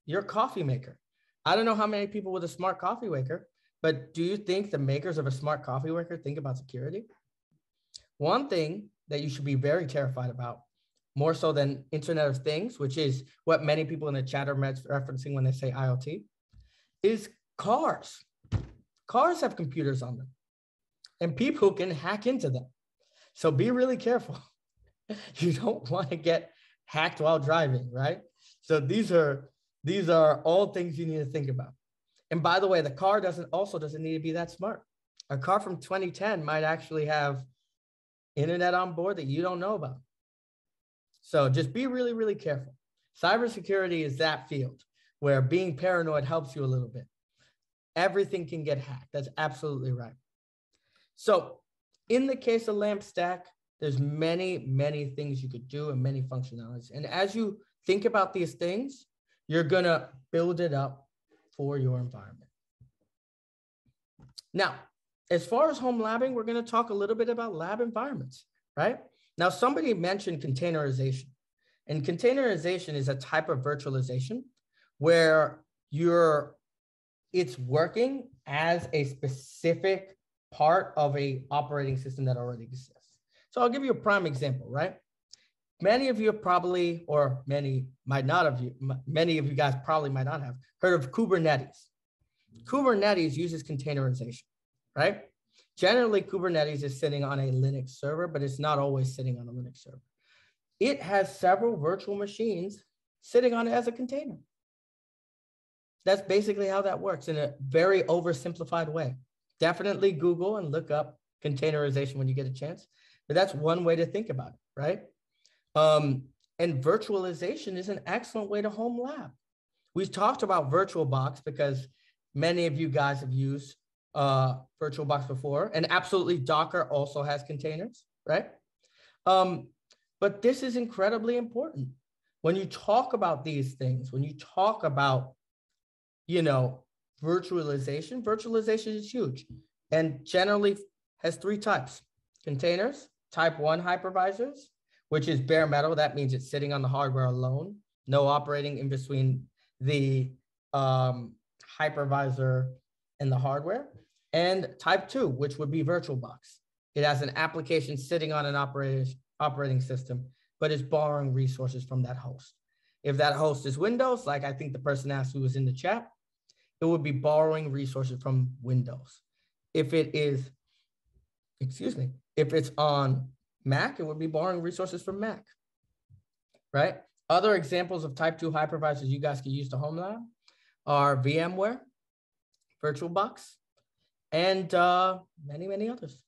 your coffee maker. I don't know how many people with a smart coffee maker, but do you think the makers of a smart coffee maker think about security? One thing that you should be very terrified about, more so than Internet of Things, which is what many people in the chat are referencing when they say IoT, is cars. Cars have computers on them, and people can hack into them. So be really careful. You don't want to get hacked while driving, right? So these are all things you need to think about. And by the way, the car doesn't need to be that smart. A car from 2010 might actually have internet on board that you don't know about. So just be really, really careful. Cybersecurity is that field where being paranoid helps you a little bit. Everything can get hacked. That's absolutely right. So in the case of LAMP stack, there's many, many things you could do and many functionalities. And as you think about these things, you're gonna build it up for your environment. Now, as far as home labbing, we're gonna talk a little bit about lab environments, right? Now, somebody mentioned containerization. And containerization is a type of virtualization where it's working as a specific part of a operating system that already exists. So I'll give you a prime example, right? Many of you probably, or many of you guys probably might not have heard of Kubernetes. Kubernetes uses containerization, right? Generally, Kubernetes is sitting on a Linux server, but it's not always sitting on a Linux server. It has several virtual machines sitting on it as a container. That's basically how that works in a very oversimplified way. Definitely Google and look up containerization when you get a chance, but that's one way to think about it, right? And virtualization is an excellent way to home lab. We've talked about VirtualBox because many of you guys have used VirtualBox before, and absolutely Docker also has containers, right? But this is incredibly important. When you talk about these things, when you talk about, virtualization is huge and generally has three types. Containers, type 1 hypervisors, which is bare metal. That means it's sitting on the hardware alone, no operating in between the hypervisor and the hardware. And type 2, which would be VirtualBox. It has an application sitting on an operating system, but it's borrowing resources from that host. If that host is Windows, like I think the person asked who was in the chat, it would be borrowing resources from Windows. If it's on Mac, it would be borrowing resources from Mac, right? Other examples of type 2 hypervisors you guys can use to home lab are VMware, VirtualBox, and many, many others.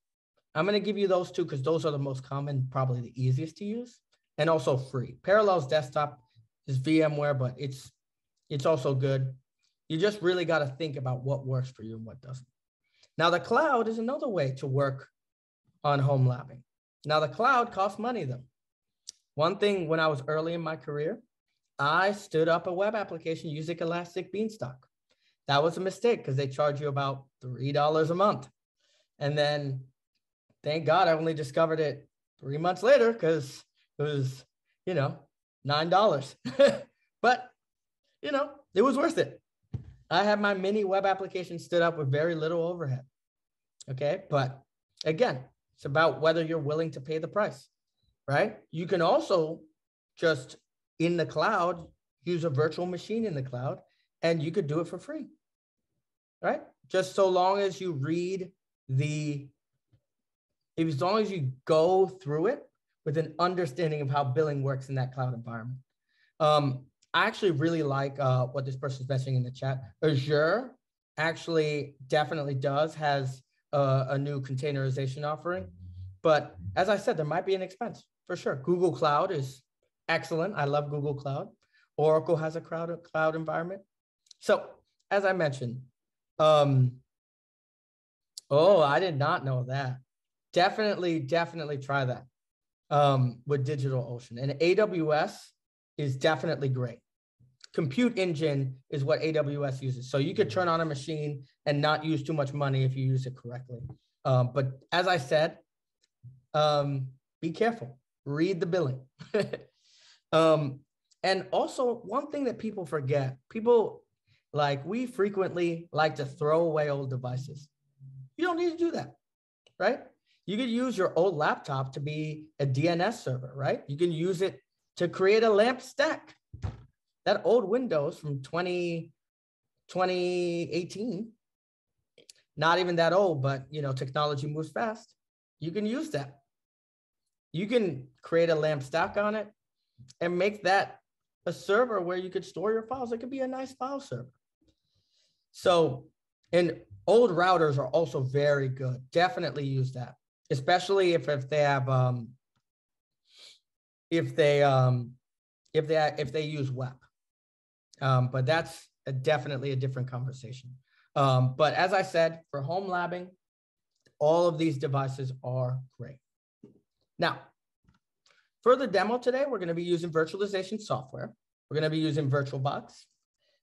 I'm going to give you those two because those are the most common, probably the easiest to use, and also free. Parallels Desktop is VMware, but it's also good. You just really got to think about what works for you and what doesn't. Now, the cloud is another way to work on home labbing. Now, the cloud costs money, though. One thing, when I was early in my career, I stood up a web application using Elastic Beanstalk. That was a mistake because they charge you about $3 a month. And then, thank God, I only discovered it 3 months later because it was, $9. But, it was worth it. I had my mini web application stood up with very little overhead. Okay, but again, it's about whether you're willing to pay the price, right? You can also just in the cloud, use a virtual machine in the cloud, and you could do it for free, right? Just so long as you as long as you go through it with an understanding of how billing works in that cloud environment. I actually really like what this person is mentioning in the chat. Azure actually definitely has a new containerization offering. But as I said, there might be an expense. for sure. Google Cloud is excellent. I love Google Cloud. Oracle has a cloud environment. So as I mentioned, oh, I did not know that. Definitely try that with DigitalOcean. And AWS is definitely great. Compute engine is what AWS uses. So you could turn on a machine and not use too much money if you use it correctly. But as I said, be careful, read the billing. And also one thing that people forget, we frequently like to throw away old devices. You don't need to do that, right? You could use your old laptop to be a DNS server, right? You can use it to create a LAMP stack. That old Windows from 2018, not even that old, but technology moves fast. You can use that. You can create a LAMP stack on it and make that a server where you could store your files. It could be a nice file server. So, and old routers are also very good. Definitely use that, especially if they have if they use web. But that's definitely a different conversation. But as I said, for home labbing, all of these devices are great. Now, for the demo today, we're going to be using virtualization software. We're going to be using VirtualBox.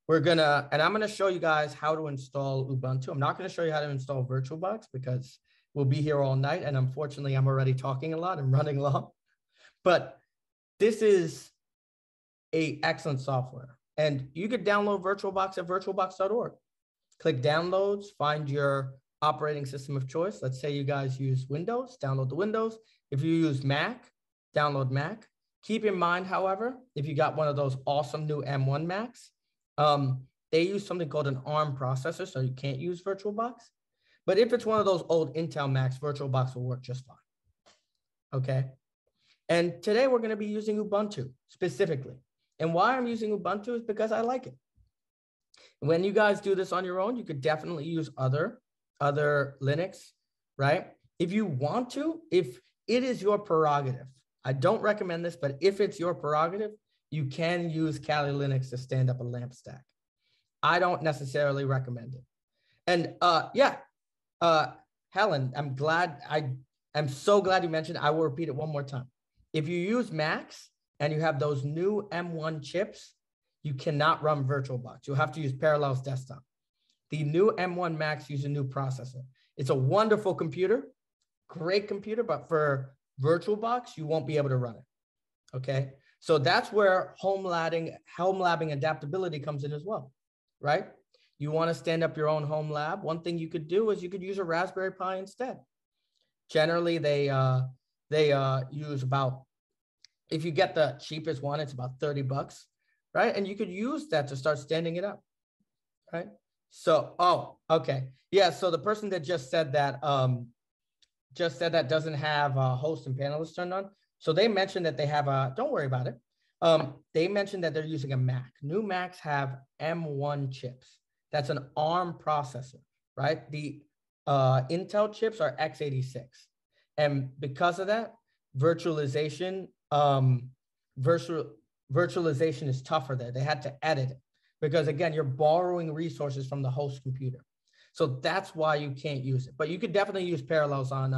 And I'm going to show you guys how to install Ubuntu. I'm not going to show you how to install VirtualBox because we'll be here all night. And unfortunately, I'm already talking a lot and running long. But this is an excellent software. And you could download VirtualBox at virtualbox.org. Click downloads, find your operating system of choice. Let's say you guys use Windows, download the Windows. If you use Mac, download Mac. Keep in mind, however, if you got one of those awesome new M1 Macs, they use something called an ARM processor, so you can't use VirtualBox. But if it's one of those old Intel Macs, VirtualBox will work just fine. Okay. And today we're going to be using Ubuntu specifically. And why I'm using Ubuntu is because I like it. When you guys do this on your own, you could definitely use other Linux, right? If you want to, if it is your prerogative, I don't recommend this, but if it's your prerogative, you can use Kali Linux to stand up a LAMP stack. I don't necessarily recommend it. And Helen, I'm so glad you mentioned, I will repeat it one more time. If you use Macs and you have those new M1 chips, you cannot run VirtualBox. You'll have to use Parallels Desktop. The new M1 Macs use a new processor. It's a wonderful computer, great computer, but for VirtualBox, you won't be able to run it, okay? So that's where home labbing adaptability comes in as well, right? You wanna stand up your own home lab. One thing you could do is you could use a Raspberry Pi instead. Generally, they use about, if you get the cheapest one, it's about $30, right? And you could use that to start standing it up, right? So, oh, okay. Yeah, so the person that just said that doesn't have host and panelists turned on. So they mentioned that they have don't worry about it. They mentioned that they're using a Mac. New Macs have M1 chips. That's an ARM processor, right? The Intel chips are x86. And because of that, virtualization is tougher there. They had to edit it because, again, you're borrowing resources from the host computer. So that's why you can't use it. But you could definitely use Parallels on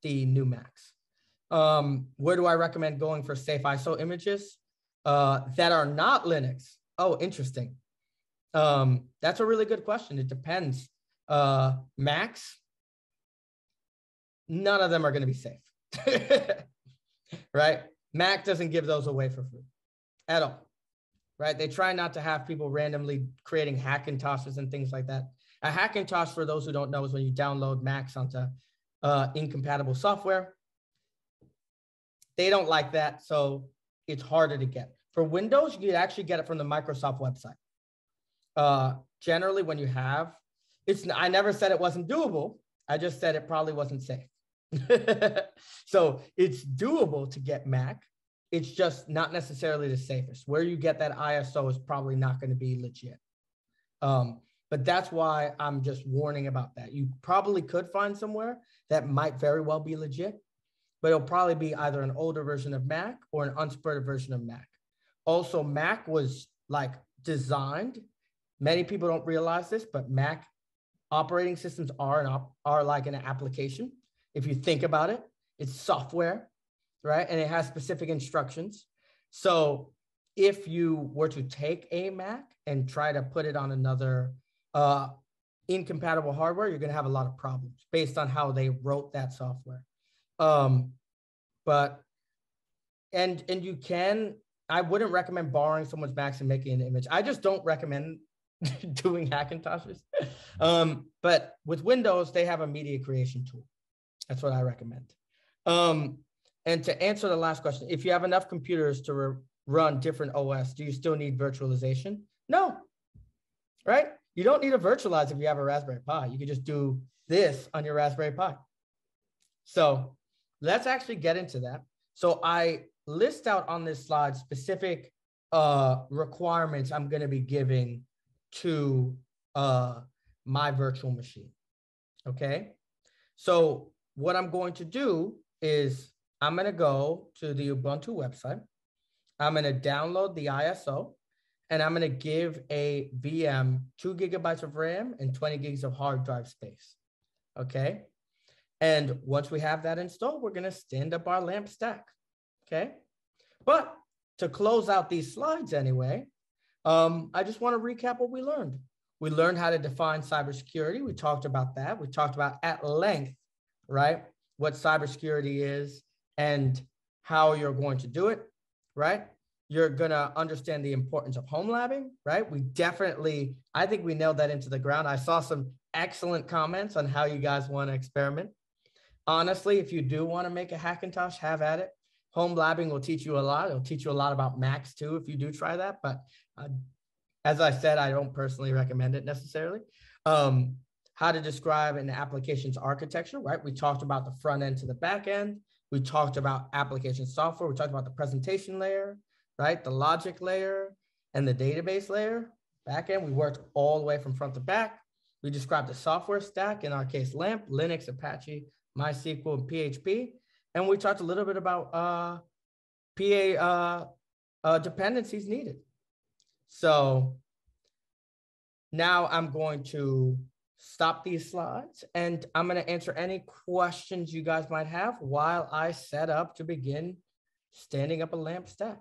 the new Macs. Where do I recommend going for safe ISO images that are not Linux? Oh, interesting. That's a really good question. It depends. Macs, none of them are going to be safe, right? Mac doesn't give those away for free at all, right? They try not to have people randomly creating Hackintoshes and things like that. A Hackintosh, for those who don't know, is when you download Macs onto incompatible software. They don't like that, so it's harder to get. For Windows, you could actually get it from the Microsoft website. Generally, when you have, I never said it wasn't doable. I just said it probably wasn't safe. So it's doable to get Mac. It's just not necessarily the safest. Where you get that ISO is probably not going to be legit. But that's why I'm just warning about that. You probably could find somewhere that might very well be legit. but it'll probably be either an older version of Mac or an unsupported version of Mac. Also, Mac was like designed. Many people don't realize this, but Mac operating systems are like an application. If you think about it, it's software, right? And it has specific instructions. So if you were to take a Mac and try to put it on another incompatible hardware, you're going to have a lot of problems based on how they wrote that software. But you can, I wouldn't recommend borrowing someone's Macs and making an image. I just don't recommend doing Hackintoshes. But with Windows, they have a media creation tool. That's what I recommend. And to answer the last question, if you have enough computers to run different OS, do you still need virtualization? No, right? You don't need to virtualize if you have a Raspberry Pi. You can just do this on your Raspberry Pi. So let's actually get into that. So I list out on this slide specific requirements I'm going to be giving to my virtual machine. Okay. So what I'm going to do is I'm going to go to the Ubuntu website. I'm going to download the ISO, and I'm going to give a VM 2 gigabytes of RAM and 20 gigs of hard drive space. Okay. And once we have that installed, we're going to stand up our LAMP stack. Okay. But to close out these slides anyway, I just want to recap what we learned. We learned how to define cybersecurity. We talked about that. We talked about at length, right, what cybersecurity is and how you're going to do it, right? You're going to understand the importance of homelabbing, right? I think we nailed that into the ground. I saw some excellent comments on how you guys want to experiment. Honestly, if you do want to make a Hackintosh, have at it. Homelabbing will teach you a lot. It'll teach you a lot about Macs too if you do try that. But as I said, I don't personally recommend it necessarily. How to describe an application's architecture, right? We talked about the front end to the back end. We talked about application software. We talked about the presentation layer, right? The logic layer and the database layer. Back end, we worked all the way from front to back. We described the software stack, in our case, LAMP, Linux, Apache, MySQL, and PHP. And we talked a little bit about PA dependencies needed. So now I'm going to stop these slides and I'm going to answer any questions you guys might have while I set up to begin standing up a LAMP stack.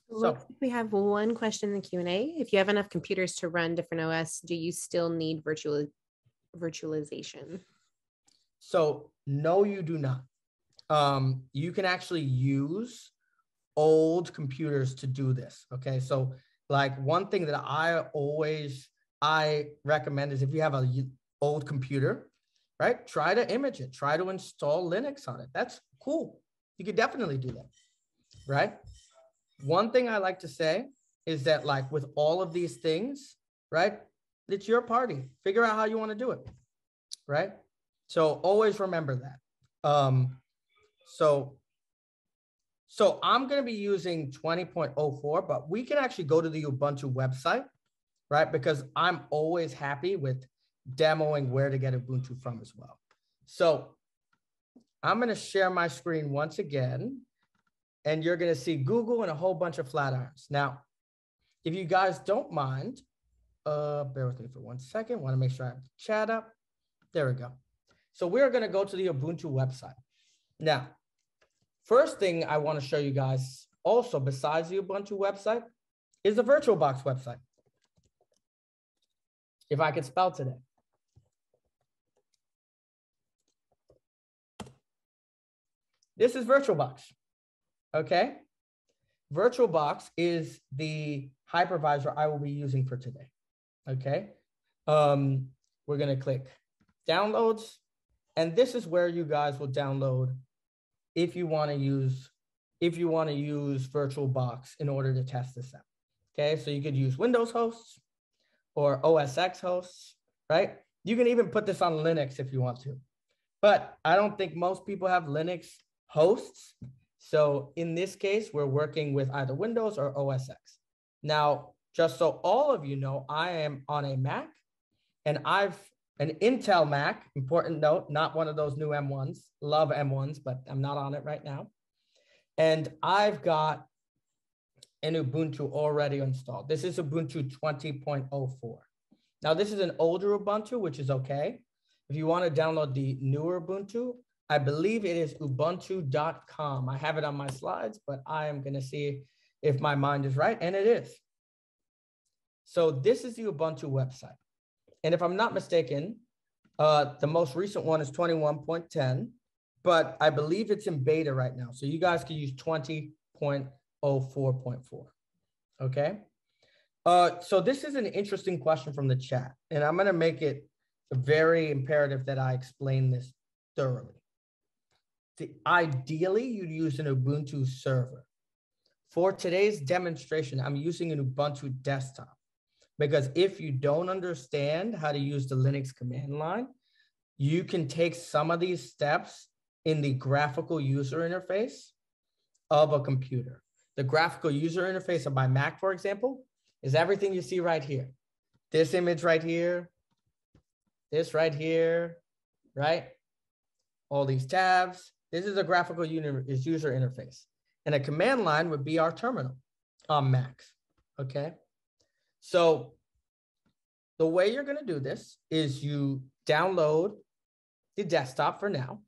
Looks like we have one question in the Q&A. If you have enough computers to run different OS, do you still need virtualization? So no, you do not. You can actually use old computers to do this. Okay. So like one thing that I recommend is if you have an old computer, right, try to image it, try to install Linux on it. That's cool. You could definitely do that, right? One thing I like to say is that like with all of these things, right, it's your party. Figure out how you want to do it, right? So always remember that. So I'm going to be using 20.04, but we can actually go to the Ubuntu website, right? Because I'm always happy with demoing where to get Ubuntu from as well. So I'm going to share my screen once again, and you're going to see Google and a whole bunch of Flatirons. Now, if you guys don't mind, bear with me for 1 second. Want to make sure I have the chat up. There we go. So we're going to go to the Ubuntu website. Now, first thing I want to show you guys also besides the Ubuntu website is the VirtualBox website. If I could spell today. This is VirtualBox, okay? VirtualBox is the hypervisor I will be using for today, okay? We're gonna click downloads, and this is where you guys will download if you wanna use VirtualBox in order to test this out, okay? So you could use Windows hosts or OS X hosts, right? You can even put this on Linux if you want to, but I don't think most people have Linux hosts. So in this case, we're working with either Windows or OS X. Now, just so all of you know, I am on a Mac and I've an Intel Mac, important note, not one of those new M1s, love M1s, but I'm not on it right now. And I've got an Ubuntu already installed. This is Ubuntu 20.04. Now, this is an older Ubuntu, which is okay. If you want to download the newer Ubuntu, I believe it is ubuntu.com. I have it on my slides, but I am going to see if my mind is right, and it is. So this is the Ubuntu website. And if I'm not mistaken, the most recent one is 21.10, but I believe it's in beta right now. So you guys can use 20.04.4, okay? So this is an interesting question from the chat, and I'm gonna make it very imperative that I explain this thoroughly. Ideally, you'd use an Ubuntu server. For today's demonstration, I'm using an Ubuntu desktop because if you don't understand how to use the Linux command line, you can take some of these steps in the graphical user interface of a computer. The graphical user interface of my Mac, for example, is everything you see right here. This image right here, this right here, right? All these tabs. This is a graphical user interface. And a command line would be our terminal on Macs, okay? So the way you're gonna do this is you download the desktop for now.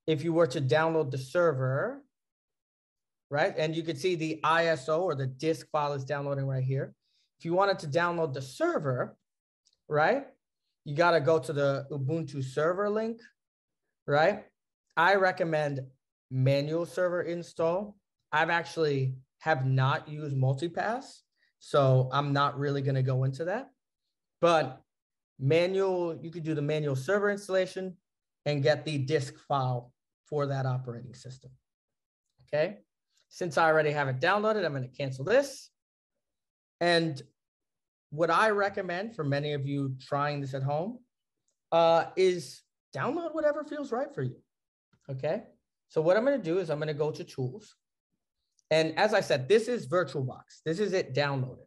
If you were to download the server, right? And you can see the ISO or the disk file is downloading right here. If you wanted to download the server, right? You gotta go to the Ubuntu server link, right? I recommend manual server install. I've actually have not used multipass, so I'm not really gonna go into that. But manual, you could do the manual server installation and get the disk file for that operating system, okay? Since I already have it downloaded, I'm gonna cancel this. And what I recommend for many of you trying this at home is download whatever feels right for you, okay? So what I'm gonna do is I'm gonna go to tools. And as I said, this is VirtualBox. This is it downloaded.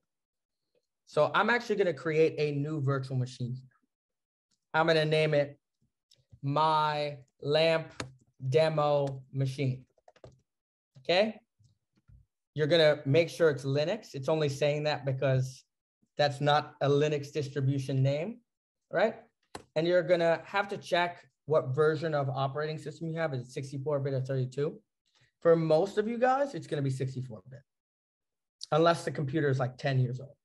So I'm actually gonna create a new virtual machine here. I'm gonna name it my lamp demo machine, okay? You're gonna make sure it's Linux. It's only saying that because that's not a Linux distribution name, right? And you're gonna have to check what version of operating system you have. Is it 64-bit or 32? For most of you guys, it's gonna be 64-bit, unless the computer is like 10 years old.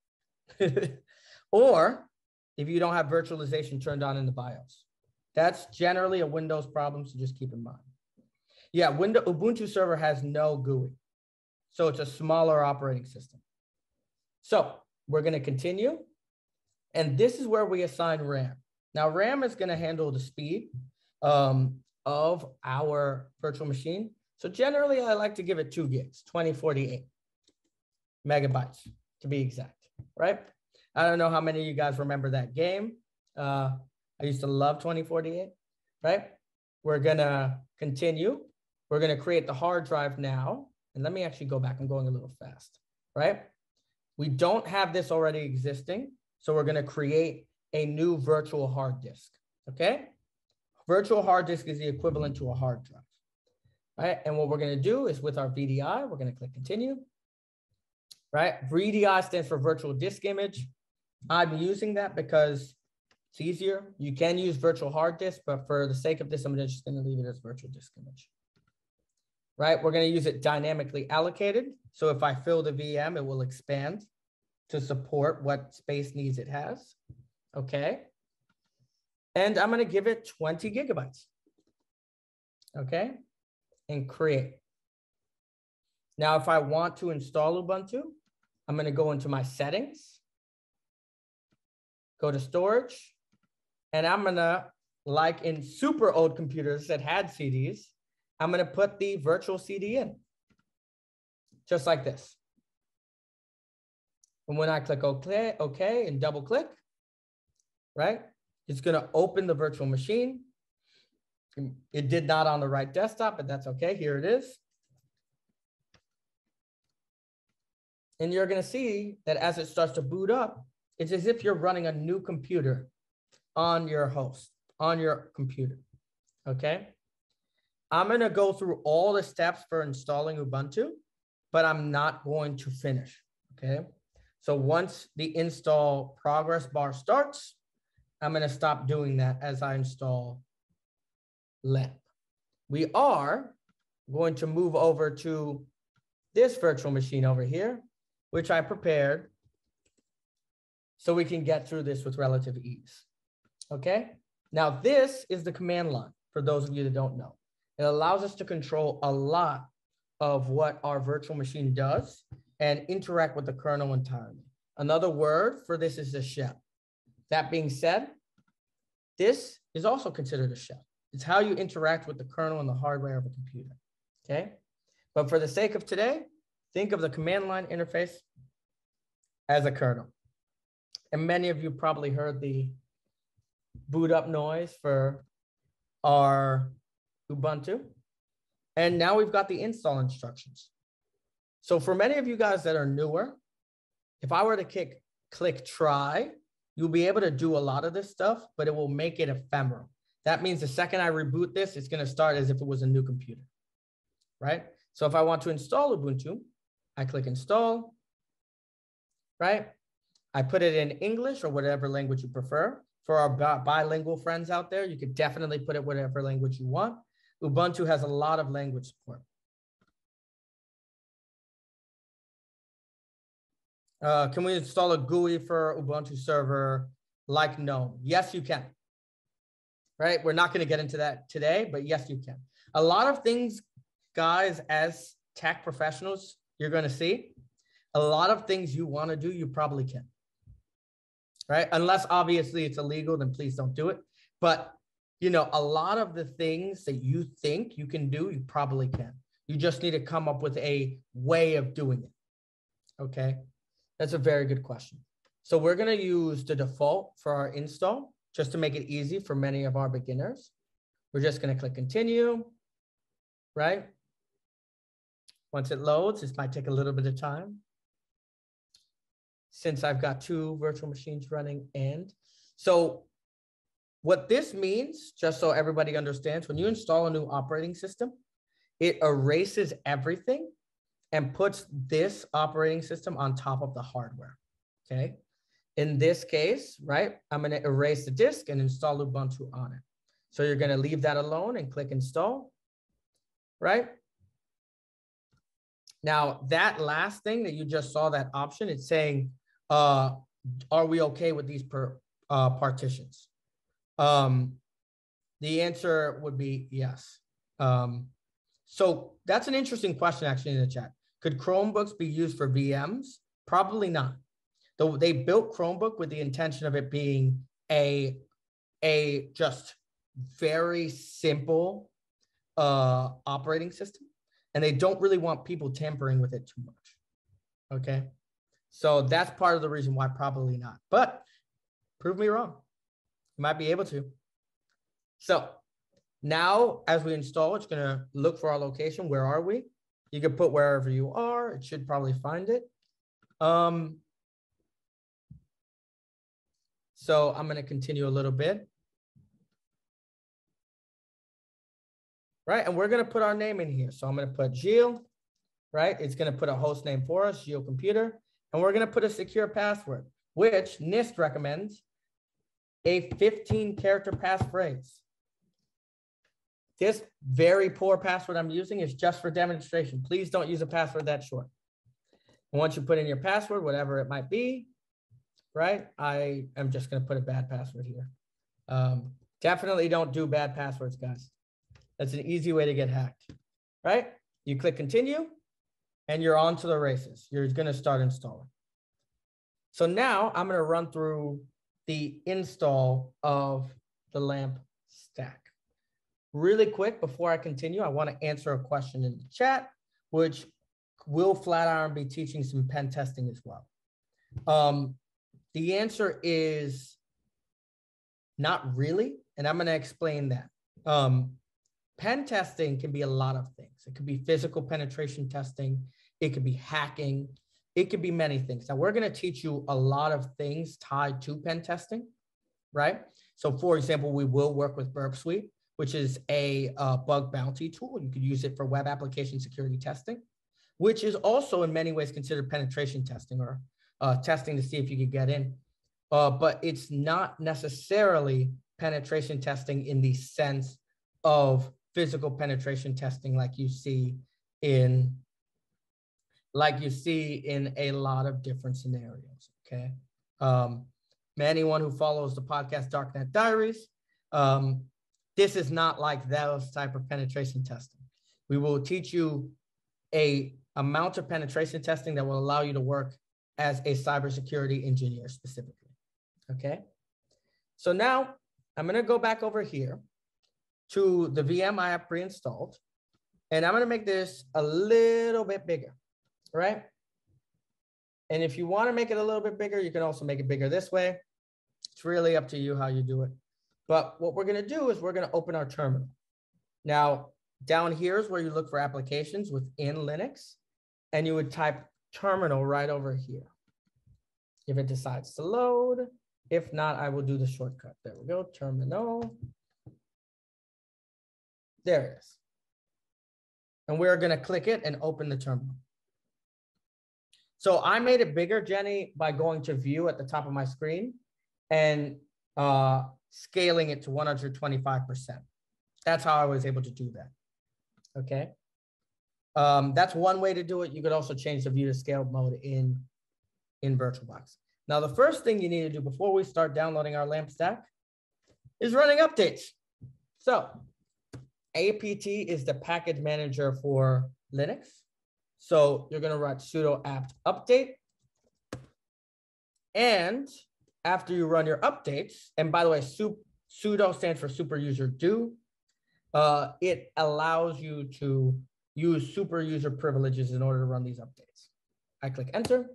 Or if you don't have virtualization turned on in the BIOS. That's generally a Windows problem, so just keep in mind. Yeah, Ubuntu server has no GUI. So it's a smaller operating system. So we're gonna continue. And this is where we assign RAM. Now RAM is gonna handle the speed of our virtual machine. So generally I like to give it 2 gigs, 2048 megabytes to be exact, right? I don't know how many of you guys remember that game. I used to love 2048, right? We're gonna continue. We're gonna create the hard drive now. And let me actually go back. I'm going a little fast, right? We don't have this already existing. So we're gonna create a new virtual hard disk, okay? Virtual hard disk is the equivalent to a hard drive, right? And what we're gonna do is with our VDI, we're gonna click continue, right? VDI stands for virtual disk image. I'm using that because it's easier. You can use virtual hard disk, but for the sake of this, I'm just gonna leave it as virtual disk image. Right, we're gonna use it dynamically allocated. So if I fill the VM, it will expand to support what space needs it has, okay? And I'm gonna give it 20 gigabytes, okay? And create. Now, if I want to install Ubuntu, I'm gonna go into my settings, go to storage, and I'm gonna, like in super old computers that had CDs, I'm gonna put the virtual CD in, just like this. And when I click okay, and double click, right? It's gonna open the virtual machine. It did not on the right desktop, but that's okay, here it is. And you're gonna see that as it starts to boot up, it's as if you're running a new computer on your host, on your computer, okay? I'm gonna go through all the steps for installing Ubuntu, but I'm not going to finish, okay? So once the install progress bar starts, I'm gonna stop doing that as I install LAMP. We are going to move over to this virtual machine over here, which I prepared so we can get through this with relative ease, okay? Now this is the command line for those of you that don't know. It allows us to control a lot of what our virtual machine does and interact with the kernel entirely. Another word for this is a shell. That being said, this is also considered a shell. It's how you interact with the kernel and the hardware of a computer, okay? But for the sake of today, think of the command line interface as a kernel. And many of you probably heard the boot up noise for our Ubuntu. And now we've got the install instructions. So for many of you guys that are newer, if I were to click try, you'll be able to do a lot of this stuff, but it will make it ephemeral. That means the second I reboot this, it's going to start as if it was a new computer, right? So if I want to install Ubuntu, I click install, right? I put it in English or whatever language you prefer. For our bilingual friends out there, you could definitely put it whatever language you want. Ubuntu has a lot of language support. Can we install a GUI for Ubuntu server like GNOME? Yes, you can. Right? We're not going to get into that today, but yes, you can. A lot of things, guys, as tech professionals, you're going to see a lot of things you want to do, you probably can. Right? Unless obviously it's illegal, then please don't do it. But, you know, a lot of the things that you think you can do, you probably can. You just need to come up with a way of doing it. Okay? That's a very good question. So we're going to use the default for our install just to make it easy for many of our beginners. We're just going to click continue, right? Once it loads, this might take a little bit of time since I've got two virtual machines running. And so what this means, just so everybody understands, when you install a new operating system, it erases everything and puts this operating system on top of the hardware, okay? In this case, right, I'm gonna erase the disk and install Ubuntu on it. So you're gonna leave that alone and click install, right? Now, that last thing that you just saw, that option, it's saying, are we okay with these partitions? The answer would be yes. So that's an interesting question actually in the chat. Could Chromebooks be used for VMs? Probably not. Though they built Chromebook with the intention of it being a just very simple operating system, and they don't really want people tampering with it too much. Okay, so that's part of the reason why probably not. But prove me wrong. You might be able to. So now, as we install, it's going to look for our location. Where are we? You can put wherever you are. It should probably find it. So I'm going to continue a little bit. Right, and we're going to put our name in here. So I'm going to put Gilles, right? It's going to put a host name for us, Gilles Computer. And we're going to put a secure password, which NIST recommends a 15-character passphrase. This very poor password I'm using is just for demonstration. Please don't use a password that short. And once you put in your password, whatever it might be, right? I am just going to put a bad password here. Definitely don't do bad passwords, guys. That's an easy way to get hacked, right? You click continue and you're on to the races. You're going to start installing. So now I'm going to run through the install of the LAMP stack. Really quick, before I continue, I want to answer a question in the chat, which will Flatiron be teaching some pen testing as well? The answer is not really, and I'm going to explain that. Pen testing can be a lot of things. It could be physical penetration testing. It could be hacking. It could be many things. Now, we're going to teach you a lot of things tied to pen testing, right? So for example, we will work with Burp Suite, which is a bug bounty tool. You could use it for web application security testing, which is also in many ways considered penetration testing or testing to see if you could get in. But it's not necessarily penetration testing in the sense of physical penetration testing like you see in a lot of different scenarios, okay? Anyone who follows the podcast Darknet Diaries, this is not like those type of penetration testing. We will teach you a amount of penetration testing that will allow you to work as a cybersecurity engineer specifically, okay? So now I'm gonna go back over here to the VM I have pre-installed, and I'm gonna make this a little bit bigger, right? And if you wanna make it a little bit bigger, you can also make it bigger this way. It's really up to you how you do it. But what we're gonna do is we're gonna open our terminal. Now, down here is where you look for applications within Linux, and you would type terminal right over here. If it decides to load, if not, I will do the shortcut. There we go, terminal. There it is. And we're gonna click it and open the terminal. So I made it bigger, Jenny, by going to view at the top of my screen and scaling it to 125%. That's how I was able to do that, okay? That's one way to do it. You could also change the view to scale mode in VirtualBox. Now, the first thing you need to do before we start downloading our LAMP stack is running updates. So apt is the package manager for Linux. So you're gonna write sudo apt update. And after you run your updates, and by the way, sudo stands for super user do, it allows you to use super user privileges in order to run these updates. I click enter,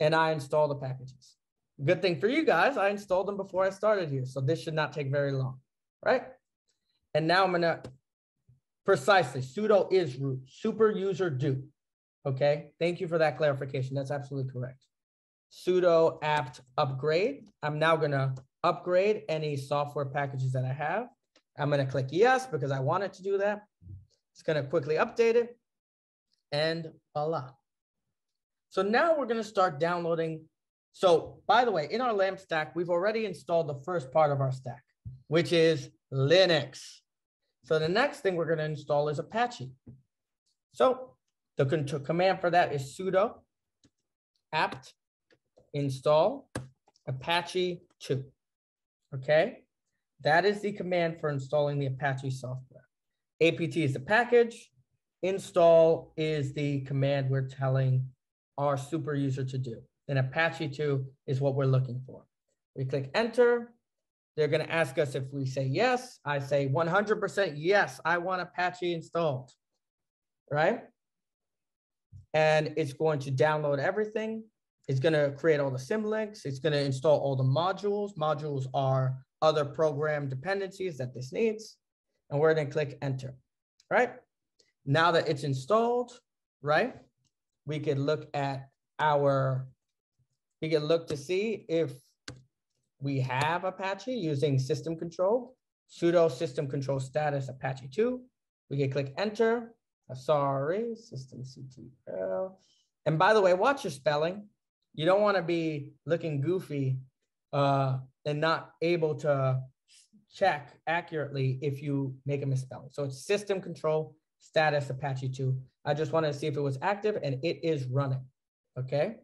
and I install the packages. Good thing for you guys, I installed them before I started here, so this should not take very long, right? And now I'm gonna precisely sudo is root, super user do, okay? Thank you for that clarification, that's absolutely correct. Sudo apt upgrade, I'm now gonna upgrade any software packages that I have. I'm gonna click yes, because I want it to do that. It's gonna quickly update it, and voila. So now we're gonna start downloading. So by the way, in our LAMP stack, we've already installed the first part of our stack, which is Linux. So the next thing we're gonna install is Apache. So the command for that is sudo apt install Apache 2, okay? That is the command for installing the Apache software. apt is the package, install is the command we're telling our super user to do. And Apache 2 is what we're looking for. We click enter. They're gonna ask us if we say yes. I say 100% yes, I want Apache installed, right? And it's going to download everything. It's gonna create all the symlinks. It's gonna install all the modules. Modules are other program dependencies that this needs. And we're gonna click enter, right? Now that it's installed, right? We could look at we can look to see if we have Apache using system control, sudo system control status Apache 2. We can click enter. Sorry, systemctl. And by the way, watch your spelling. You don't want to be looking goofy and not able to check accurately if you make a misspelling. So it's system control status Apache 2. I just wanted to see if it was active, and it is running, okay?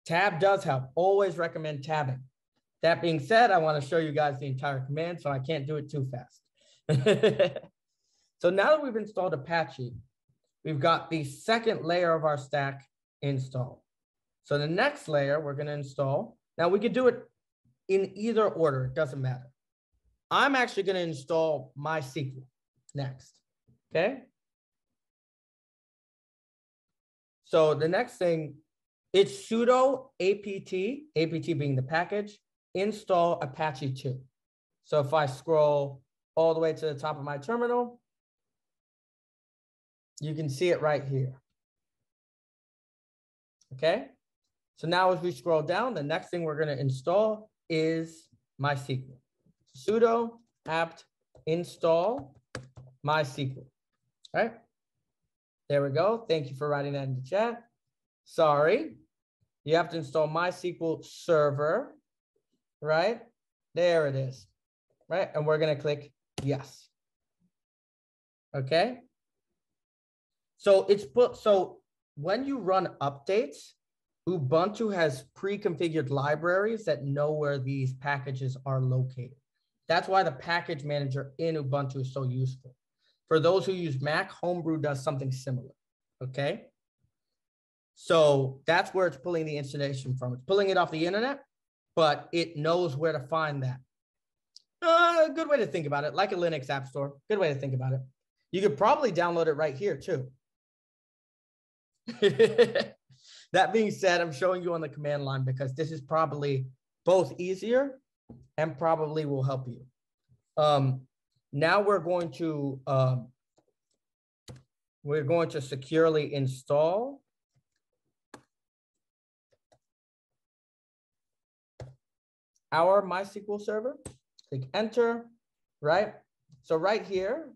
Tab does help. Always recommend tabbing. That being said, I want to show you guys the entire command, so I can't do it too fast. So now that we've installed Apache, we've got the second layer of our stack installed. So the next layer we're going to install. Now we could do it in either order. It doesn't matter. I'm actually going to install MySQL next. Okay. So the next thing, it's sudo apt being the package, install Apache 2. So if I scroll all the way to the top of my terminal, you can see it right here. Okay. So now as we scroll down, the next thing we're going to install is MySQL. Sudo apt install MySQL. All right. There we go. Thank you for writing that in the chat. Sorry. You have to install MySQL server, right? There it is, right? And we're going to click yes. Okay. So so when you run updates, Ubuntu has pre-configured libraries that know where these packages are located. That's why the package manager in Ubuntu is so useful. For those who use Mac, Homebrew does something similar, okay? So that's where it's pulling the installation from. It's pulling it off the internet, but it knows where to find that. A good way to think about it, like a Linux app store, good way to think about it. You could probably download it right here too. That being said, I'm showing you on the command line because this is probably both easier and probably will help you. Now we're going to securely install our MySQL server. Click enter, right? So right here,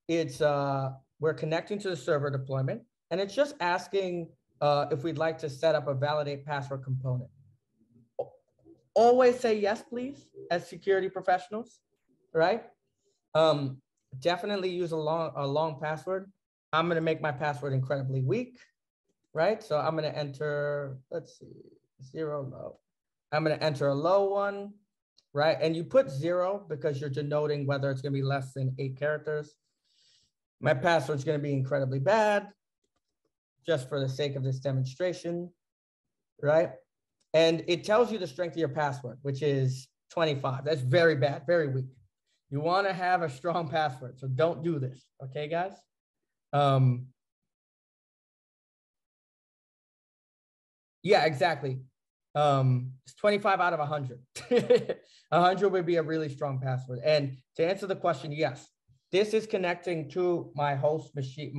it's we're connecting to the server deployment, and it's just asking if we'd like to set up a validate password component. Always say yes, please, as security professionals, right? Definitely use a long password. I'm going to make my password incredibly weak, right? So I'm going to enter, let's see, 0 low. I'm going to enter a low one, right? And you put 0 because you're denoting whether it's going to be less than 8 characters. My password's going to be incredibly bad, just for the sake of this demonstration, right? And it tells you the strength of your password, which is 25. That's very bad, very weak. You want to have a strong password, so don't do this, okay, guys? Yeah, exactly. It's 25 out of 100. 100 would be a really strong password. And to answer the question, yes, this is connecting to my host machine,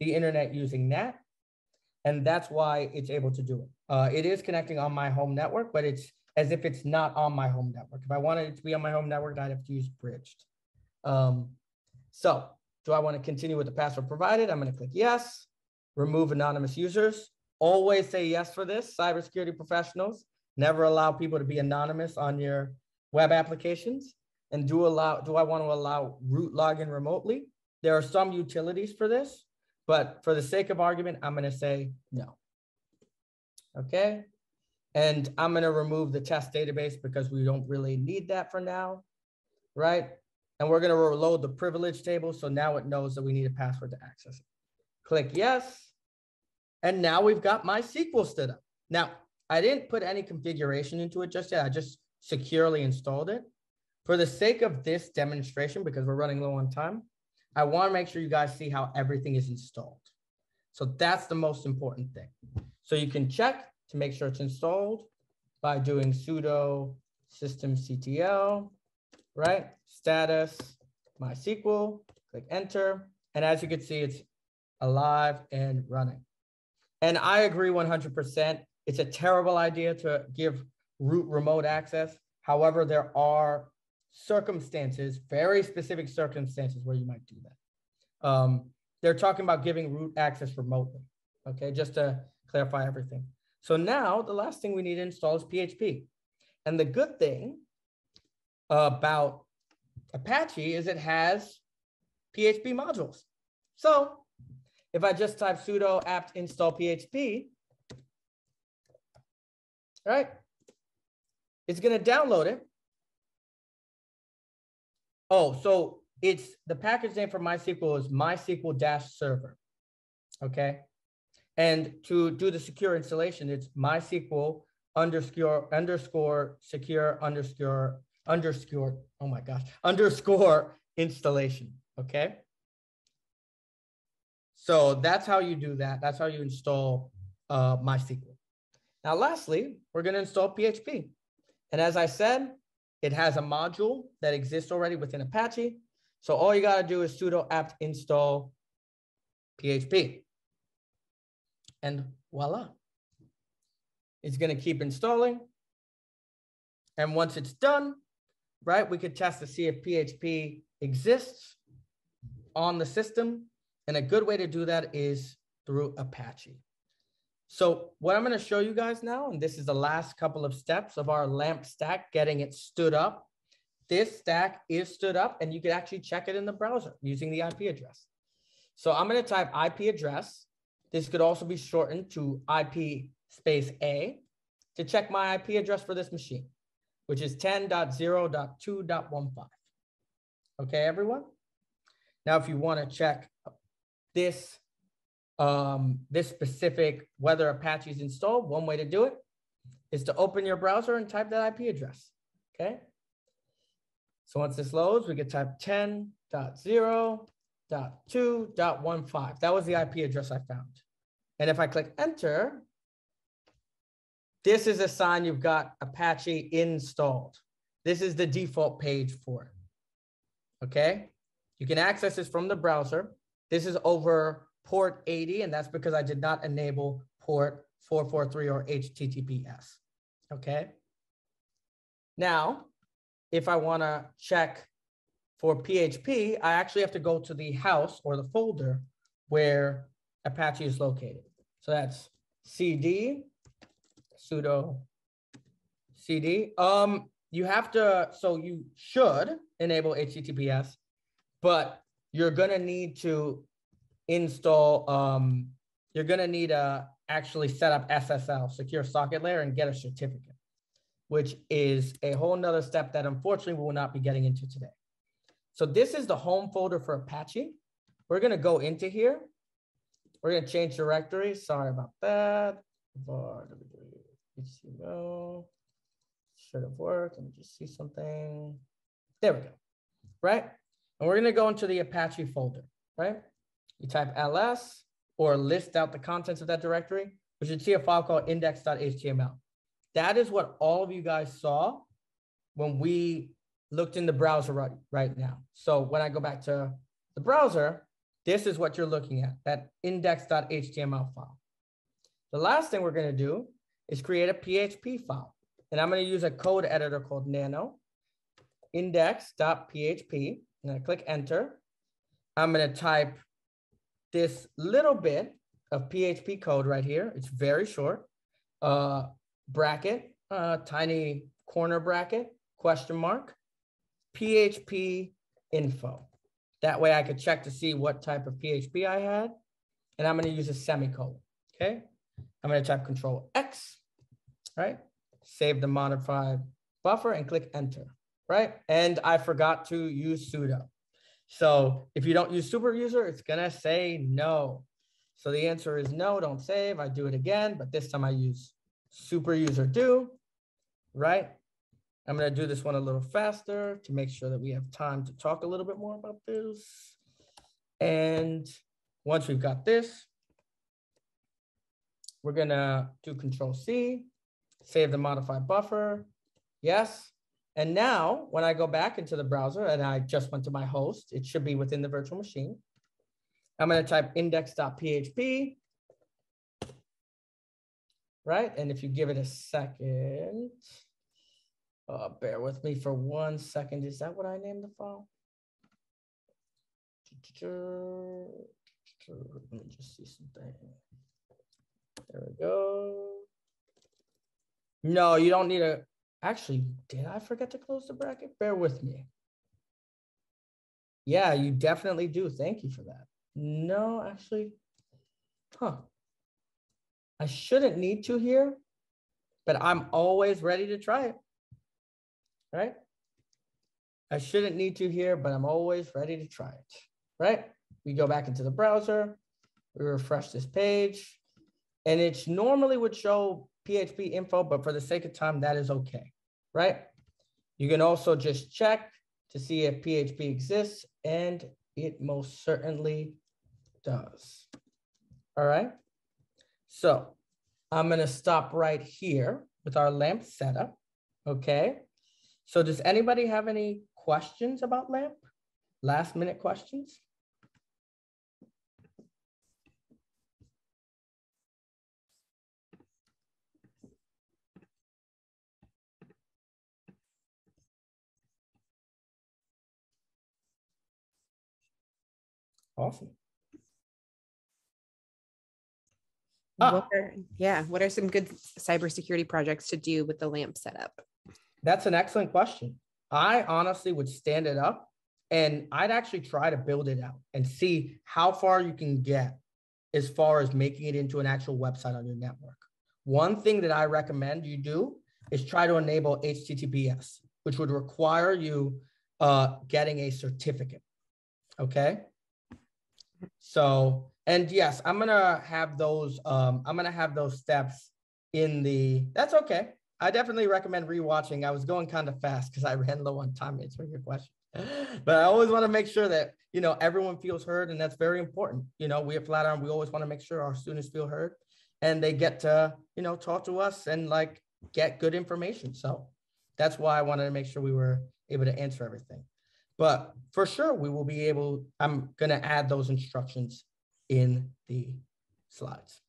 the internet using NAT. And that's why it's able to do it. It is connecting on my home network, but it's as if it's not on my home network. If I wanted it to be on my home network, I'd have to use bridged. So do I want to continue with the password provided? I'm going to click yes. Remove anonymous users. Always say yes for this, cybersecurity professionals. Never allow people to be anonymous on your web applications. And do I want to allow root login remotely? There are some utilities for this. But for the sake of argument, I'm going to say no. Okay. And I'm going to remove the test database because we don't really need that for now. Right. And we're going to reload the privilege table. So now it knows that we need a password to access it. Click yes. And now we've got MySQL stood up. Now, I didn't put any configuration into it just yet. I just securely installed it. For the sake of this demonstration, because we're running low on time, I want to make sure you guys see how everything is installed. So that's the most important thing. So you can check to make sure it's installed by doing sudo systemctl, right? Status, MySQL, click enter. And as you can see, it's alive and running. And I agree 100%. It's a terrible idea to give root remote access. However, there are circumstances, very specific circumstances where you might do that. They're talking about giving root access remotely, okay, just to clarify everything. So now the last thing we need to install is PHP. And the good thing about Apache is it has PHP modules. So if I just type sudo apt install PHP, right, it's going to download it. Oh, so it's the package name for MySQL is MySQL-server, okay? And to do the secure installation, it's MySQL underscore secure underscore, oh my gosh, underscore installation, okay? So that's how you do that. That's how you install MySQL. Now, lastly, we're going to install PHP. And as I said, it has a module that exists already within Apache. So all you got to do is sudo apt install PHP. And voila. It's going to keep installing. And once it's done, right, we could test to see if PHP exists on the system. And a good way to do that is through Apache. So what I'm going to show you guys now, and this is the last couple of steps of our LAMP stack, getting it stood up. This stack is stood up, and you can actually check it in the browser using the IP address. So I'm going to type IP address. This could also be shortened to IP space A to check my IP address for this machine, which is 10.0.2.15. Okay, everyone? Now, if you want to check this, this specific whether Apache is installed, one way to do it is to open your browser and type that IP address. Okay. So once this loads, we can type 10.0.2.15. That was the IP address I found. And if I click enter, this is a sign you've got Apache installed. This is the default page for it. Okay. You can access this from the browser. This is over port 80, and that's because I did not enable port 443 or HTTPS. Okay. Now, if I want to check for PHP, I actually have to go to the house or the folder where Apache is located. So that's cd sudo cd. You have to, so you should enable HTTPS, but you're going to need to install, you're going to need to actually set up SSL, secure socket layer, and get a certificate, which is a whole nother step that unfortunately we will not be getting into today. So this is the home folder for Apache. We're going to go into here. We're going to change directory. Sorry about that. Should have worked. Let me just see something. There we go. Right? And we're going to go into the Apache folder, right? You type ls or list out the contents of that directory. We should see a file called index.html. That is what all of you guys saw when we looked in the browser right now. So when I go back to the browser, this is what you're looking at, that index.html file. The last thing we're going to do is create a PHP file. And I'm going to use a code editor called nano, index.php. And I click enter. I'm going to type this little bit of PHP code right here. It's very short. Bracket, tiny corner bracket, question mark, PHP info. That way I could check to see what type of PHP I had. And I'm going to use a semicolon. Okay. I'm going to type Control X, right? Save the modified buffer and click enter, right? And I forgot to use sudo. So if you don't use super user, it's going to say no. So the answer is no, don't save. I do it again, but this time I use super user do, right? I'm going to do this one a little faster to make sure that we have time to talk a little bit more about this. And once we've got this, we're going to do Control C, save the modified buffer. Yes. And now when I go back into the browser and I just went to my host, it should be within the virtual machine. I'm going to type index.php. Right. And if you give it a second, bear with me for 1 second. Is that what I named the file? Let me just see something. There we go. No, you don't need a, actually, did I forget to close the bracket? Bear with me. Yeah, you definitely do. Thank you for that. No, actually, I shouldn't need to here, but I'm always ready to try it, right? I shouldn't need to here, but I'm always ready to try it, right? We go back into the browser, we refresh this page, and it normally would show PHP info, but for the sake of time, that is okay, right? You can also just check to see if PHP exists, and it most certainly does. All right. So I'm going to stop right here with our LAMP setup. Okay. So does anybody have any questions about LAMP? Last minute questions? Awesome. What are some good cybersecurity projects to do with the lamp setup? That's an excellent question. I honestly would stand it up and I'd actually try to build it out and see how far you can get as far as making it into an actual website on your network. One thing that I recommend you do is try to enable HTTPS, which would require you getting a certificate. Okay. So, and yes, I'm gonna have those steps in the, that's okay. I definitely recommend rewatching. I was going kind of fast because I ran low on time answering your question. But I always want to make sure that, you know, everyone feels heard, and that's very important. You know, we at Flatiron, we always want to make sure our students feel heard and they get to, you know, talk to us and like get good information. So that's why I wanted to make sure we were able to answer everything. But for sure, we will be able, I'm going to add those instructions in the slides.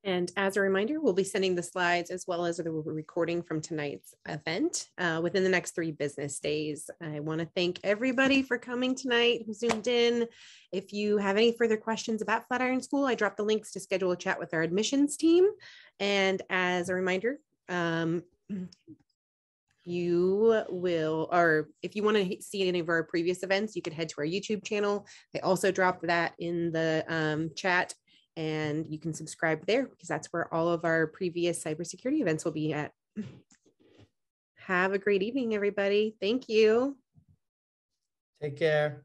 And as a reminder, we'll be sending the slides as well as the recording from tonight's event within the next 3 business days. I want to thank everybody for coming tonight who zoomed in. If you have any further questions about Flatiron School, I dropped the links to schedule a chat with our admissions team. And as a reminder, you will, or if you want to see any of our previous events, you could head to our YouTube channel. I also dropped that in the chat, and you can subscribe there because that's where all of our previous cybersecurity events will be at. Have a great evening, everybody. Thank you. Take care.